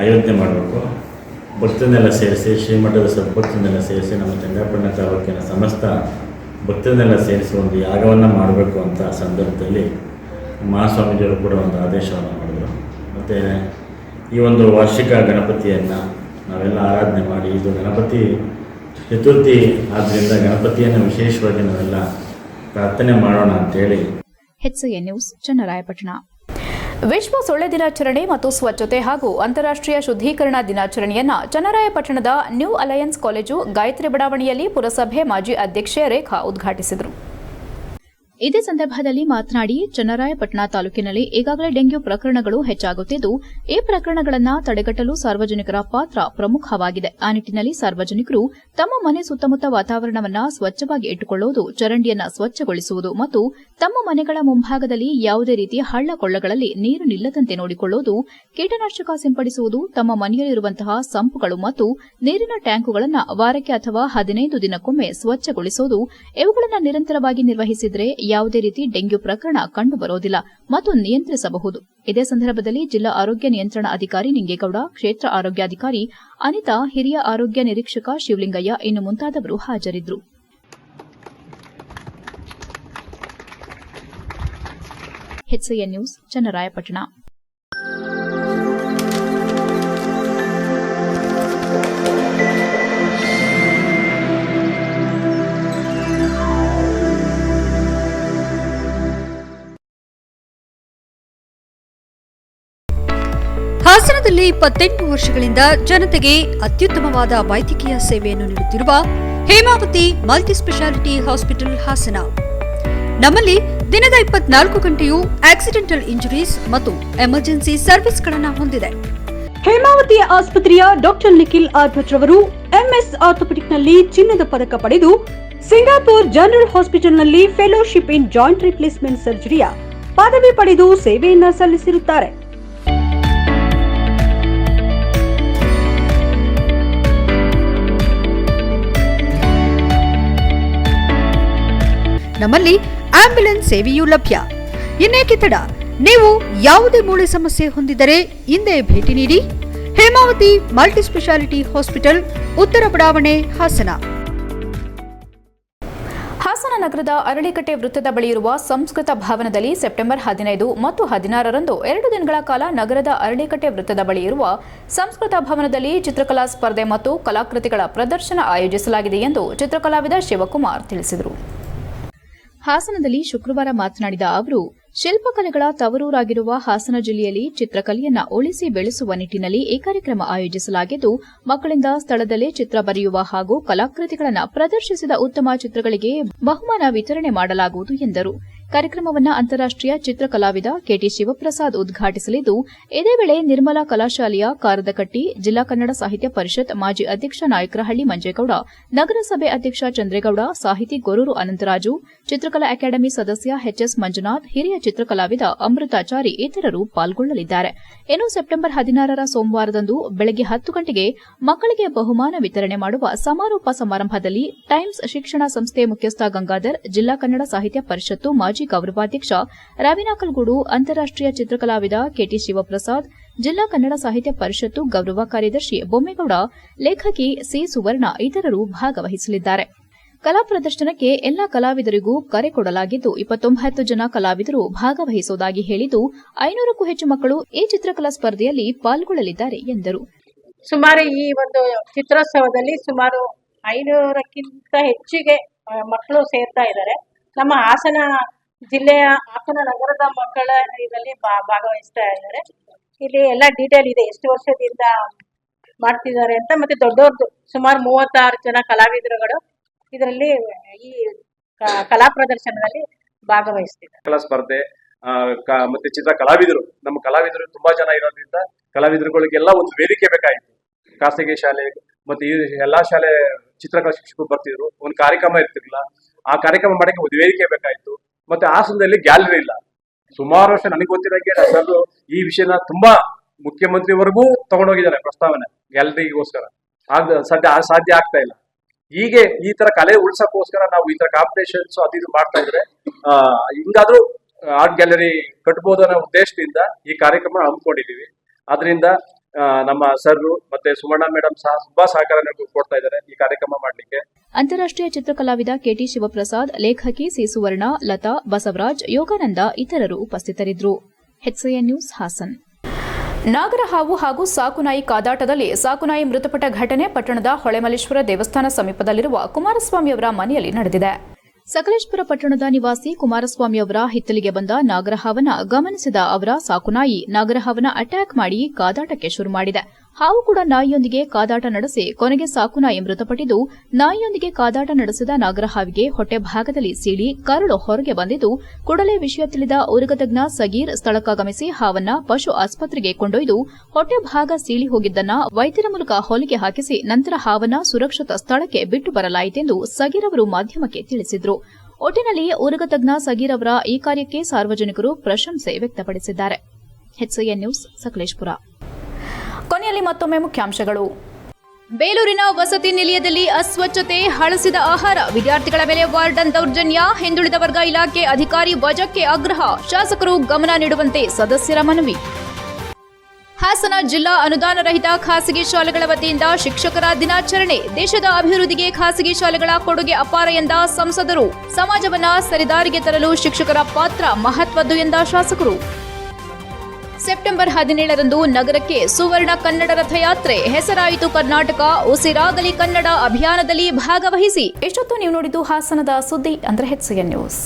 ಆಯೋಜನೆ ಮಾಡಬೇಕು. ಭಕ್ತರನ್ನೆಲ್ಲ ಸೇರಿಸಿ, ಶ್ರೀಮಠದ ಸದ್ಭಕ್ತರನ್ನೆಲ್ಲ ಸೇರಿಸಿ, ನಮ್ಮ ಚನ್ನರಾಯಪಟ್ಟಣ ತಾಲೂಕಿನ ಸಮಸ್ತ ಭಕ್ತರನ್ನೆಲ್ಲ ಸೇರಿಸಿ ಒಂದು ಯಾಗವನ್ನು ಮಾಡಬೇಕು ಅಂತ ಸಂದರ್ಭದಲ್ಲಿ ಮಹಾಸ್ವಾಮೀಜಿಯವರು ಕೂಡ ಒಂದು ಆದೇಶವನ್ನು ಮಾಡಿದರು. ಮತ್ತು ಈ ಒಂದು ವಾರ್ಷಿಕ ಗಣಪತಿಯನ್ನು ನಾವೆಲ್ಲ ಆರಾಧನೆ ಮಾಡಿ, ಇದು ಗಣಪತಿ ಚತುರ್ಥಿ ಆದ್ದರಿಂದ ಗಣಪತಿಯನ್ನು ವಿಶೇಷವಾಗಿ ನಾವೆಲ್ಲ ಪ್ರಾರ್ಥನೆ ಮಾಡೋಣ ಅಂತೇಳಿ. HCN news, Channarayapatna. ವಿಶ್ವ ಸೊಳ್ಳೆ ದಿನಾಚರಣೆ ಮತ್ತು ಸ್ವಚ್ಛತೆ ಹಾಗೂ ಅಂತಾರಾಷ್ಟ್ರೀಯ ಶುದ್ಧೀಕರಣ ದಿನಾಚರಣೆಯನ್ನು ಚನ್ನರಾಯಪಟ್ಟಣದ ನ್ಯೂ ಅಲಯನ್ಸ್ ಕಾಲೇಜು ಗಾಯತ್ರಿ ಬಡಾವಣೆಯಲ್ಲಿ ಪುರಸಭೆ ಮಾಜಿ ಅಧ್ಯಕ್ಷೆ ರೇಖಾ ಉದ್ಘಾಟಿಸಿದರು. ಇದೇ ಸಂದರ್ಭದಲ್ಲಿ ಮಾತನಾಡಿ ಚನ್ನರಾಯಪಟ್ಟಣ ತಾಲೂಕಿನಲ್ಲಿ ಈಗಾಗಲೇ ಡೆಂಗ್ಯೂ ಪ್ರಕರಣಗಳು ಹೆಚ್ಚಾಗುತ್ತಿದ್ದು ಈ ಪ್ರಕರಣಗಳನ್ನು ತಡೆಗಟ್ಟಲು ಸಾರ್ವಜನಿಕರ ಪಾತ್ರ ಪ್ರಮುಖವಾಗಿದೆ. ಆ ನಿಟ್ಟಿನಲ್ಲಿ ಸಾರ್ವಜನಿಕರು ತಮ್ಮ ಮನೆ ಸುತ್ತಮುತ್ತ ವಾತಾವರಣವನ್ನು ಸ್ವಚ್ಛವಾಗಿ ಇಟ್ಟುಕೊಳ್ಳುವುದು, ಚರಂಡಿಯನ್ನು ಸ್ವಚ್ಛಗೊಳಿಸುವುದು ಮತ್ತು ತಮ್ಮ ಮನೆಗಳ ಮುಂಭಾಗದಲ್ಲಿ ಯಾವುದೇ ರೀತಿಯ ಹಳ್ಳ ಕೊಳ್ಳಗಳಲ್ಲಿ ನೀರು ನಿಲ್ಲದಂತೆ ನೋಡಿಕೊಳ್ಳುವುದು, ಕೀಟನಾಶಕ ಸಿಂಪಡಿಸುವುದು, ತಮ್ಮ ಮನೆಯಲ್ಲಿರುವಂತಹ ಸಂಪುಗಳು ಮತ್ತು ನೀರಿನ ಟ್ಯಾಂಕುಗಳನ್ನು ವಾರಕ್ಕೆ ಅಥವಾ 15 ದಿನಕ್ಕೊಮ್ಮೆ ಸ್ವಚ್ಛಗೊಳಿಸುವುದು, ಇವುಗಳನ್ನು ನಿರಂತರವಾಗಿ ನಿರ್ವಹಿಸಿದರೆ ಯಾವುದೇ ರೀತಿ ಡೆಂಗ್ಯೂ ಪ್ರಕರಣ ಕಂಡುಬರುವುದಿಲ್ಲ ಮತ್ತು ನಿಯಂತ್ರಿಸಬಹುದು. ಇದೇ ಸಂದರ್ಭದಲ್ಲಿ ಜಿಲ್ಲಾ ಆರೋಗ್ಯ ನಿಯಂತ್ರಣ ಅಧಿಕಾರಿ ನಿಂಗೇಗೌಡ, ಕ್ಷೇತ್ರ ಆರೋಗ್ಯಾಧಿಕಾರಿ ಅನಿತಾ, ಹಿರಿಯ ಆರೋಗ್ಯ ನಿರೀಕ್ಷಕ ಶಿವಲಿಂಗಯ್ಯ ಇನ್ನು ಮುಂತಾದವರು ಹಾಜರಿದ್ದರು. HCN news, Channarayapatna. ಹಾಸನದಲ್ಲಿ 28 ವರ್ಷಗಳಿಂದ ಜನತೆಗೆ ಅತ್ಯುತ್ತಮವಾದ ವೈದ್ಯಕೀಯ ಸೇವೆಯನ್ನು ನೀಡುತ್ತಿರುವ ಹೇಮಾವತಿ ಮಲ್ಟಿಸ್ಪೆಷಾಲಿಟಿ ಹಾಸ್ಪಿಟಲ್ ಹಾಸನ. ನಮ್ಮಲ್ಲಿ ದಿನದ 24 ಗಂಟೆಯೂ ಆಕ್ಸಿಡೆಂಟಲ್ ಇಂಜುರೀಸ್ ಮತ್ತು ಎಮರ್ಜೆನ್ಸಿ ಸರ್ವಿಸ್ಗಳನ್ನು ಹೊಂದಿದೆ. ಹೇಮಾವತಿ ಆಸ್ಪತ್ರೆಯ ಡಾಕ್ಟರ್ ನಿಖಿಲ್ ಆರ್ ಭಟ್ ರವರು ಎಂಎಸ್ ಆರ್ಥೋಪೆಡಿಕ್ನಲ್ಲಿ ಚಿನ್ನದ ಪದಕ ಪಡೆದು ಸಿಂಗಾಪುರ್ ಜನರಲ್ ಹಾಸ್ಪಿಟಲ್ನಲ್ಲಿ ಫೆಲೋಶಿಪ್ ಇನ್ ಜಾಯಿಂಟ್ ರಿಪ್ಲೇಸ್ಮೆಂಟ್ ಸರ್ಜರಿಯ ಪದವಿ ಪಡೆದು ಸೇವೆಯನ್ನ ಸಲ್ಲಿಸಿರುತ್ತಾರೆ. ನಮ್ಮಲ್ಲಿ ಆಂಬ್ಯುಲೆನ್ಸ್ ಸೇವೆಯೂ ಲಭ್ಯ. ಇನ್ನೇಕೆ ತಡ? ನೀವು ಯಾವುದೇ ಮೂಳೆ ಸಮಸ್ಯೆ ಹೊಂದಿದರೆ ಹಿಂದೆ ಭೇಟಿ ನೀಡಿ. ಹೇಮಾವತಿ ಮಲ್ಟಿಸ್ಪೆಷಾಲಿಟಿ ಹಾಸ್ಪಿಟಲ್, ಉತ್ತರ ಬಡಾವಣೆ, ಹಾಸನ. ಹಾಸನ ನಗರದ ಅರಳಿಕಟ್ಟೆ ವೃತ್ತದ ಬಳಿಯಿರುವ ಸಂಸ್ಕೃತ ಭವನದಲ್ಲಿ ಸೆಪ್ಟೆಂಬರ್ 15 ಮತ್ತು 16ರಂದು 2 ದಿನಗಳ ಕಾಲ ನಗರದ ಅರಳಿಕಟ್ಟೆ ವೃತ್ತದ ಬಳಿ ಇರುವ ಸಂಸ್ಕೃತ ಭವನದಲ್ಲಿ ಚಿತ್ರಕಲಾ ಸ್ಪರ್ಧೆ ಮತ್ತು ಕಲಾಕೃತಿಗಳ ಪ್ರದರ್ಶನ ಆಯೋಜಿಸಲಾಗಿದೆ ಎಂದು ಚಿತ್ರಕಲಾವಿದ ಶಿವಕುಮಾರ್ ತಿಳಿಸಿದರು. ಹಾಸನದಲ್ಲಿ ಶುಕ್ರವಾರ ಮಾತನಾಡಿದ ಅವರು, ಶಿಲ್ಪಕಲೆಗಳ ತವರೂರಾಗಿರುವ ಹಾಸನ ಜಿಲ್ಲೆಯಲ್ಲಿ ಚಿತ್ರಕಲೆಯನ್ನು ಉಳಿಸಿ ಬೆಳೆಸುವ ನಿಟ್ಟಿನಲ್ಲಿ ಈ ಕಾರ್ಯಕ್ರಮ ಆಯೋಜಿಸಲಾಗಿದ್ದು, ಮಕ್ಕಳಿಂದ ಸ್ಥಳದಲ್ಲೇ ಚಿತ್ರ ಬರೆಯುವ ಹಾಗೂ ಕಲಾಕೃತಿಗಳನ್ನು ಪ್ರದರ್ಶಿಸಿದ ಉತ್ತಮ ಚಿತ್ರಗಳಿಗೆ ಬಹುಮಾನ ವಿತರಣೆ ಮಾಡಲಾಗುವುದು ಎಂದರು. ಕಾರ್ಯಕ್ರಮವನ್ನು ಅಂತಾರಾಷ್ಟೀಯ ಚಿತ್ರಕಲಾವಿದ ಕೆಟಿ ಶಿವಪ್ರಸಾದ್ ಉದ್ಘಾಟಿಸಲಿದ್ದು, ಇದೇ ವೇಳೆ ನಿರ್ಮಲಾ ಕಲಾಶಾಲೆಯ ಕಾರದಕಟ್ಟಿ, ಜಿಲ್ಲಾ ಕನ್ನಡ ಸಾಹಿತ್ಯ ಪರಿಷತ್ ಮಾಜಿ ಅಧ್ಯಕ್ಷ ನಾಯಕರಹಳ್ಳಿ ಮಂಜೇಗೌಡ, ನಗರಸಭೆ ಅಧ್ಯಕ್ಷ ಚಂದ್ರೇಗೌಡ, ಸಾಹಿತಿ ಗೊರೂರು ಅನಂತರಾಜು, ಚಿತ್ರಕಲಾ ಅಕಾಡೆಮಿ ಸದಸ್ಯ ಎಚ್ಎಸ್ ಮಂಜುನಾಥ್, ಹಿರಿಯ ಚಿತ್ರಕಲಾವಿದ ಅಮೃತಾಚಾರಿ ಇತರರು ಪಾಲ್ಗೊಳ್ಳಲಿದ್ದಾರೆ. ಇನ್ನು ಸೆಪ್ಟೆಂಬರ್ 16ರ ಸೋಮವಾರದಂದು ಬೆಳಗ್ಗೆ 10 ಗಂಟೆಗೆ ಮಕ್ಕಳಿಗೆ ಬಹುಮಾನ ವಿತರಣೆ ಮಾಡುವ ಸಮಾರೋಪ ಸಮಾರಂಭದಲ್ಲಿ ಟೈಮ್ಸ್ ಶಿಕ್ಷಣ ಸಂಸ್ಥೆ ಮುಖ್ಯಸ್ಥ ಗಂಗಾಧರ್, ಜಿಲ್ಲಾ ಕನ್ನಡ ಸಾಹಿತ್ಯ ಪರಿಷತ್ತು ಮಾಜಿ ಗೌರವಾಧ್ಯಕ್ಷ ರವಿನಾಕಲ್ಗೂಡು, ಅಂತಾರಾಷ್ಟೀಯ ಚಿತ್ರಕಲಾವಿದ ಕೆಟಿ ಶಿವಪ್ರಸಾದ್, ಜಿಲ್ಲಾ ಕನ್ನಡ ಸಾಹಿತ್ಯ ಪರಿಷತ್ತು ಗೌರವ ಕಾರ್ಯದರ್ಶಿ ಬೊಮ್ಮೇಗೌಡ, ಲೇಖಕಿ ಸಿ ಸುವರ್ಣ ಇತರರು ಭಾಗವಹಿಸಲಿದ್ದಾರೆ. ಕಲಾ ಪ್ರದರ್ಶನಕ್ಕೆ ಎಲ್ಲಾ ಕಲಾವಿದರಿಗೂ ಕರೆ ಕೊಡಲಾಗಿದ್ದು 29 ಜನ ಕಲಾವಿದರು ಭಾಗವಹಿಸುವುದಾಗಿ ಹೇಳಿದ್ದು, 500ಕ್ಕೂ ಹೆಚ್ಚು ಮಕ್ಕಳು ಈ ಚಿತ್ರಕಲಾ ಸ್ಪರ್ಧೆಯಲ್ಲಿ ಪಾಲ್ಗೊಳ್ಳಲಿದ್ದಾರೆ ಎಂದರು. ಸುಮಾರು ಈ ಒಂದು ಚಿತ್ರೋತ್ಸವದಲ್ಲಿ ಸುಮಾರು 500ಕ್ಕಿಂತ ಹೆಚ್ಚಿಗೆ ಮಕ್ಕಳು ಸೇರ್ತಾ ಇದ್ದಾರೆ. ನಮ್ಮ ಹಾಸನ ಜಿಲ್ಲೆಯ ಹಾಸನ ನಗರದ ಮಕ್ಕಳ ಇದರಲ್ಲಿ ಭಾಗವಹಿಸ್ತಾ ಇದ್ದಾರೆ. ಇಲ್ಲಿ ಎಲ್ಲ ಡೀಟೇಲ್ ಇದೆ, ಎಷ್ಟು ವರ್ಷದಿಂದ ಮಾಡ್ತಿದ್ದಾರೆ ಅಂತ. ಮತ್ತೆ ದೊಡ್ಡವ್ರದ್ದು ಸುಮಾರು 36 ಜನ ಕಲಾವಿದರುಗಳು ಇದರಲ್ಲಿ ಈ ಕಲಾ ಪ್ರದರ್ಶನದಲ್ಲಿ ಭಾಗವಹಿಸ್ತಿದ್ದಾರೆ. ಕಲಾ ಸ್ಪರ್ಧೆ ಮತ್ತೆ ಚಿತ್ರ ಕಲಾವಿದರು, ನಮ್ಮ ಕಲಾವಿದರು ತುಂಬಾ ಜನ ಇರೋದ್ರಿಂದ ಕಲಾವಿದರುಗಳಿಗೆಲ್ಲ ಒಂದು ವೇದಿಕೆ ಬೇಕಾಯಿತು. ಖಾಸಗಿ ಶಾಲೆ ಮತ್ತೆ ಈ ಎಲ್ಲಾ ಶಾಲೆ ಚಿತ್ರಕಲಾ ಶಿಕ್ಷಕರು ಬರ್ತಿದ್ರು, ಒಂದು ಕಾರ್ಯಕ್ರಮ ಇರ್ತಿರ್ಲಿಲ್ಲ. ಆ ಕಾರ್ಯಕ್ರಮ ಮಾಡಕ್ಕೆ ಒಂದು ವೇದಿಕೆ ಬೇಕಾಯಿತು. ಮತ್ತೆ ಹಾಸನದಲ್ಲಿ ಗ್ಯಾಲರಿ ಇಲ್ಲ. ಸುಮಾರು ವರ್ಷ ನನಗೆ ಗೊತ್ತಿರೋಂಗೆ ಸರ್ ಈ ವಿಷಯನ ತುಂಬಾ ಮುಖ್ಯಮಂತ್ರಿವರೆಗೂ ತಗೊಂಡೋಗಿದ್ದಾರೆ ಪ್ರಸ್ತಾವನೆ ಗ್ಯಾಲರಿಗೋಸ್ಕರ. ಸಾಧ್ಯ ಆಗ್ತಾ ಇಲ್ಲ. ಹೀಗೆ ಈ ತರ ಕಲೆ ಉಳ್ಸಕ್ಕೋಸ್ಕರ ನಾವು ಈ ತರ ಕಾಂಪಿಟೇಷನ್ಸ್ ಅದು ಇದು ಮಾಡ್ತಾ ಇದ್ರೆ ಹಿಂಗಾದ್ರೂ ಆರ್ಟ್ ಗ್ಯಾಲರಿ ಕಟ್ಬೋದು ಅನ್ನೋ ಉದ್ದೇಶದಿಂದ ಈ ಕಾರ್ಯಕ್ರಮ ಹಮ್ಮಿಕೊಂಡಿದೀವಿ. ಅದರಿಂದ ನಮ್ಮ ಸರ್ ಮತ್ತೆ ಸುವರ್ಣ ಮೇಡಮ್ ಸಹ ತುಂಬಾ ಸಹಕಾರ ಕೊಡ್ತಾ ಇದ್ದಾರೆ ಈ ಕಾರ್ಯಕ್ರಮ ಮಾಡ್ಲಿಕ್ಕೆ. ಅಂತಾರಾಷ್ಟೀಯ ಚಿತ್ರಕಲಾವಿದ ಕೆಟಿ ಶಿವಪ್ರಸಾದ್, ಲೇಖಕಿ ಸಿ ಸುವರ್ಣ, ಲತಾ, ಬಸವರಾಜ್, ಯೋಗಾನಂದ ಇತರರು ಉಪಸ್ಥಿತರಿದ್ದರು. HCN news, Haasan. ನಾಗರಹಾವು ಹಾಗೂ ಸಾಕುನಾಯಿ ಕಾದಾಟದಲ್ಲಿ ಸಾಕುನಾಯಿ ಮೃತಪಟ್ಟ ಘಟನೆ ಪಟ್ಟಣದ ಹೊಳೆಮಲ್ಲೇಶ್ವರ ದೇವಸ್ಥಾನ ಸಮೀಪದಲ್ಲಿರುವ ಕುಮಾರಸ್ವಾಮಿಯವರ ಮನೆಯಲ್ಲಿ ನಡೆದಿದೆ. ಸಕಲೇಶಪುರ ಪಟ್ಟಣದ ನಿವಾಸಿ ಕುಮಾರಸ್ವಾಮಿಯವರ ಹಿತ್ತಲಿಗೆ ಬಂದ ನಾಗರಹಾವನ್ನ ಗಮನಿಸಿದ ಅವರ ಸಾಕುನಾಯಿ ನಾಗರಹಾವನ್ನ ಅಟ್ಯಾಕ್ ಮಾಡಿ ಕಾದಾಟಕ್ಕೆ ಶುರು ಮಾಡಿದೆ. ಹಾವು ಕೂಡ ನಾಯಿಯೊಂದಿಗೆ ಕಾದಾಟ ನಡೆಸಿ ಕೊನೆಗೆ ಸಾಕು ನಾಯಿ ಮೃತಪಟ್ಟಿದ್ದು, ನಾಯಿಯೊಂದಿಗೆ ಕಾದಾಟ ನಡೆಸಿದ ನಾಗರಹಾವಿಗೆ ಹೊಟ್ಟೆ ಭಾಗದಲ್ಲಿ ಸೀಳಿ ಕರಳು ಹೊರಗೆ ಬಂದಿದ್ದು, ಕೂಡಲೇ ವಿಷಯ ತಿಳಿದ ಉರುಗತಜ್ಞ ಸಗೀರ್ ಸ್ಥಳಕ್ಕಾಗಮಿಸಿ ಹಾವನ್ನ ಪಶು ಆಸ್ಪತ್ರೆಗೆ ಕೊಂಡೊಯ್ದು ಹೊಟ್ಟೆ ಭಾಗ ಸೀಳಿ ಹೋಗಿದ್ದನ್ನ ವೈದ್ಯರ ಮೂಲಕ ಹೊಲಿಗೆ ಹಾಕಿಸಿ ನಂತರ ಹಾವನ್ನ ಸುರಕ್ಷಿತ ಸ್ಥಳಕ್ಕೆ ಬಿಟ್ಟು ಬರಲಾಯಿತೆಂದು ಸಗೀರ್ ಅವರು ಮಾಧ್ಯಮಕ್ಕೆ ತಿಳಿಸಿದರು. ಒಟ್ಟಿನಲ್ಲಿ ಉರುಗತಜ್ಞ ಸಗೀರ್ ಅವರ ಈ ಕಾರ್ಯಕ್ಕೆ ಸಾರ್ವಜನಿಕರು ಪ್ರಶಂಸೆ ವ್ಯಕ್ತಪಡಿಸಿದ್ದಾರೆ. HCN news Sakleshpur. ಕೊನೆಯಲ್ಲಿ ಮತ್ತೊಮ್ಮೆ ಮುಖ್ಯಾಂಶಗಳು. ಬೇಲೂರಿನ ವಸತಿ ನಿಲಯದಲ್ಲಿ ಅಸ್ವಚ್ಛತೆ, ಹಳಸಿದ ಆಹಾರ, ವಿದ್ಯಾರ್ಥಿಗಳ ಮೇಲೆ ವಾರ್ಡನ್ ದೌರ್ಜನ್ಯ, ಹಿಂದುಳಿದ ವರ್ಗ ಇಲಾಖೆ ಅಧಿಕಾರಿ ವಜಾಕ್ಕೆ ಆಗ್ರಹ, ಶಾಸಕರು ಗಮನ ನೀಡುವಂತೆ ಸದಸ್ಯರ ಮನವಿ. ಹಾಸನ ಜಿಲ್ಲಾ ಅನುದಾನ ರಹಿತ ಖಾಸಗಿ ಶಾಲೆಗಳ ವತಿಯಿಂದ ಶಿಕ್ಷಕರ ದಿನಾಚರಣೆ, ದೇಶದ ಅಭಿವೃದ್ಧಿಗೆ ಖಾಸಗಿ ಶಾಲೆಗಳ ಕೊಡುಗೆ ಅಪಾರ ಎಂದ ಸಂಸದರು, ಸಮಾಜವನ್ನ ಸರಿದಾರಿಗೆ ತರಲು ಶಿಕ್ಷಕರ ಪಾತ್ರ ಮಹತ್ವದ್ದು ಎಂದ ಶಾಸಕರು. ಸೆಪ್ಟೆಂಬರ್ 17ರಂದು ನಗರಕ್ಕೆ ಸುವರ್ಣ ಕನ್ನಡ ರಥಯಾತ್ರೆ, ಹೆಸರಾಯಿತು ಕರ್ನಾಟಕ, ಉಸಿರಾಗಲಿ ಕನ್ನಡ ಅಭಿಯಾನದಲ್ಲಿ ಭಾಗವಹಿಸಿ. ಎಷ್ಟೊತ್ತು ನೀವು ನೋಡಿದ್ದು ಹಾಸನದ ಸುದ್ದಿ ಅಂದ್ರೆ HCN ನ್ಯೂಸ್.